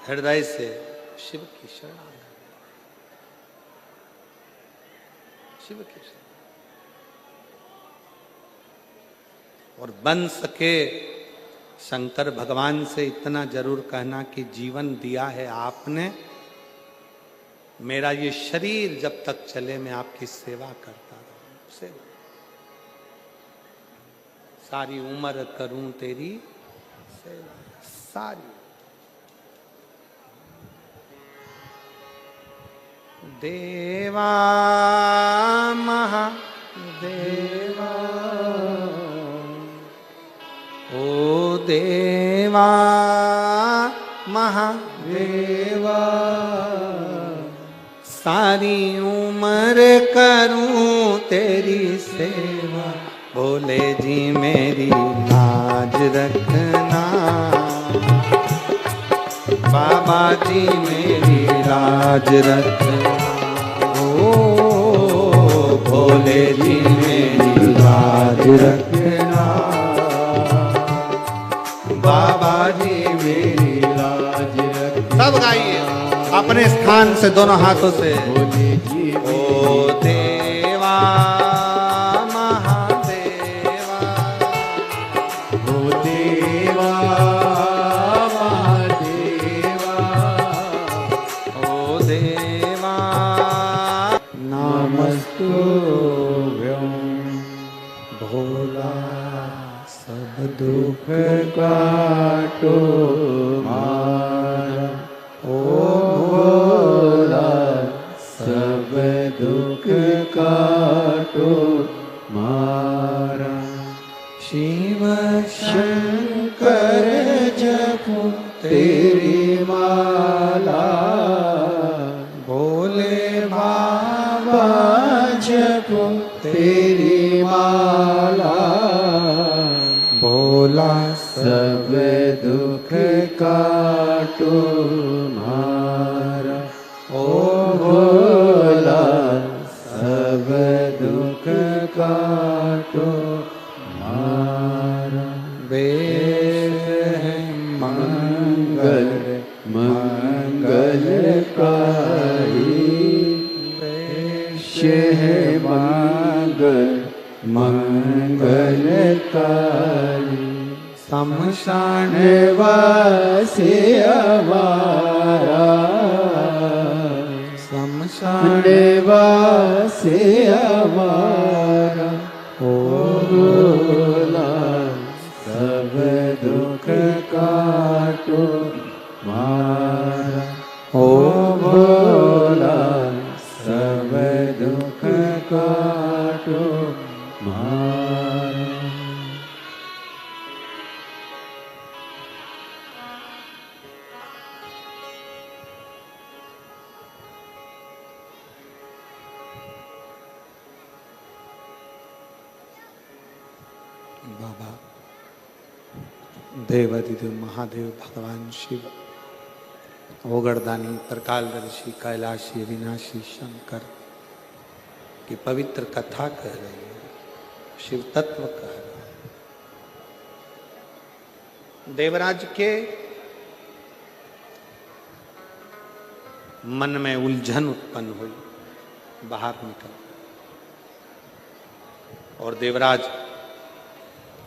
Speaker 1: हृदय से शिव की शरण आ गया, शिव की शरण। और बन सके शंकर भगवान से इतना जरूर कहना कि जीवन दिया है आपने, मेरा ये शरीर जब तक चले मैं आपकी सेवा करता रहूं, सेवा सारी उम्र करूं तेरी सेवा, सारी। देवा महादेवा, ओ देवा महादेवा, सारी उम्र करूं तेरी सेवा, भोले जी मेरी लाज रखना, बाबा जी मेरी लाज रखना, ओ भोले जी मेरी लाज रखना, बाबा जी मेरी लाज रखना। सब गाइए अपने स्थान से, दोनों हाथों से। ओ देवा महादेवा, ओ देवा महादेवा, ओ देवा नमस्तुभ्यं, भोला सब दुख काटो मारा, ओ भोला सब दुख काटो मारा, शिव शंकर जपो तेरी माला, भोले बाबा जपो तेरी माला, भोला सब दुख काटो मारा, ओ भोला सब दुख काटो मारा। वेद है मंगल मंगलकारी, वेश है मंगल मंगलकारी, शमशान वासी हमारा, शमशान वासी हमारा, ओ भोला सब दुख काटो मारा, ओ भोला सब दुख काटो मारा। बाबा देवाधिदेव महादेव भगवान शिव, ओगरदानी, त्रिकालदर्शी, कैलाशी, अविनाशी शंकर की पवित्र कथा कह रही है, शिव तत्व कह रहा है। देवराज के मन में उलझन उत्पन्न हुई, बाहर निकल, और देवराज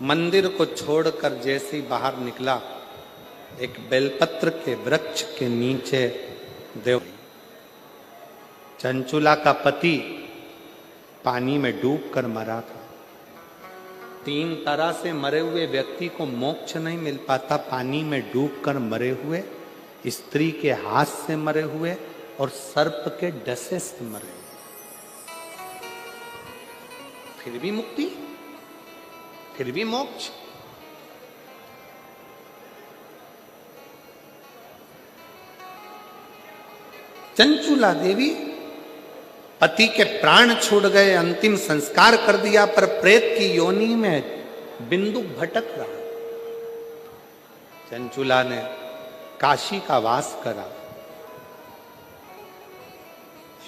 Speaker 1: मंदिर को छोड़कर जैसे ही बाहर निकला, एक बेलपत्र के वृक्ष के नीचे देव चंचुला का पति पानी में डूबकर मरा था। 3 तरह से मरे हुए व्यक्ति को मोक्ष नहीं मिल पाता, पानी में डूबकर मरे हुए, स्त्री के हाथ से मरे हुए और सर्प के डसे से मरे हुए। फिर भी मुक्ति, फिर भी मोक्ष। चंचुला देवी पति के प्राण छूट गए, अंतिम संस्कार कर दिया, पर प्रेत की योनि में बिंदु भटक रहा। चंचुला ने काशी का वास करा।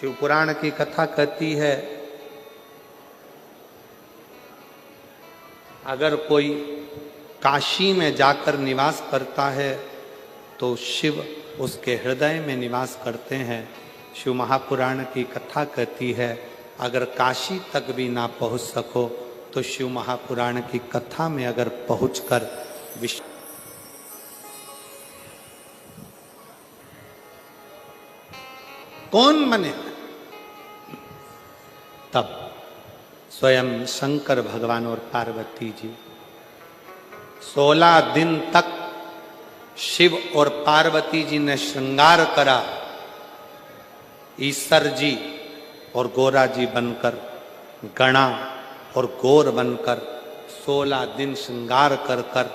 Speaker 1: शिव पुराण की कथा कहती है, अगर कोई काशी में जाकर निवास करता है तो शिव उसके हृदय में निवास करते हैं। शिव महापुराण की कथा कहती है, अगर काशी तक भी ना पहुंच सको तो शिव महापुराण की कथा में अगर पहुंचकर कौन बने? तब स्वयं शंकर भगवान और पार्वती जी 16 दिन तक शिव और पार्वती जी ने श्रृंगार करा। ईश्वर जी और गोरा जी बनकर, गणा और गौर बनकर 16 दिन श्रृंगार कर कर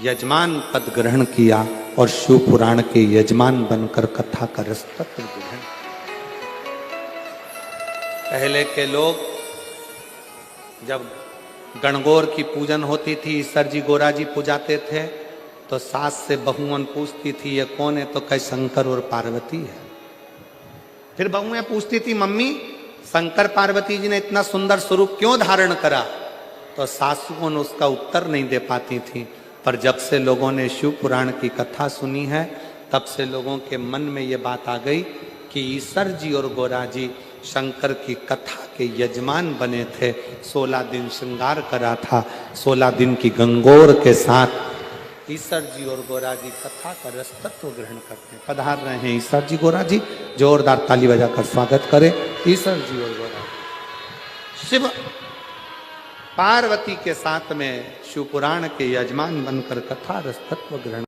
Speaker 1: यजमान पद ग्रहण किया और शिव पुराण के यजमान बनकर कथा का रसतत्व ग्रहण। पहले के लोग जब गणगौर की पूजन होती थी, ईश्वर जी गोरा जी पूजाते थे, तो सास से बहुवन पूछती थी ये कौन है, तो कहे शंकर और पार्वती है। फिर बहुएं पूछती थी मम्मी शंकर पार्वती जी ने इतना सुंदर स्वरूप क्यों धारण करा, तो सासुओं ने उसका उत्तर नहीं दे पाती थी। पर जब से लोगों ने शिव पुराण की कथा सुनी है, तब से लोगों के मन में ये बात आ गई कि ईश्वर जी और गोरा जी शंकर की कथा के यजमान बने थे। 16 दिन श्रृंगार करा था, 16 दिन की गंगोर के साथ ईश्वर जी और गोरा जी कथा का रसतत्व ग्रहण करते हैं। पधार रहे हैं ईश्वर जी गोरा जी, जोरदार ताली बजाकर स्वागत करें ईश्वर जी और गोरा जी। शिव पार्वती के साथ में शिव पुराण के यजमान बनकर कथा रसतत्व ग्रहण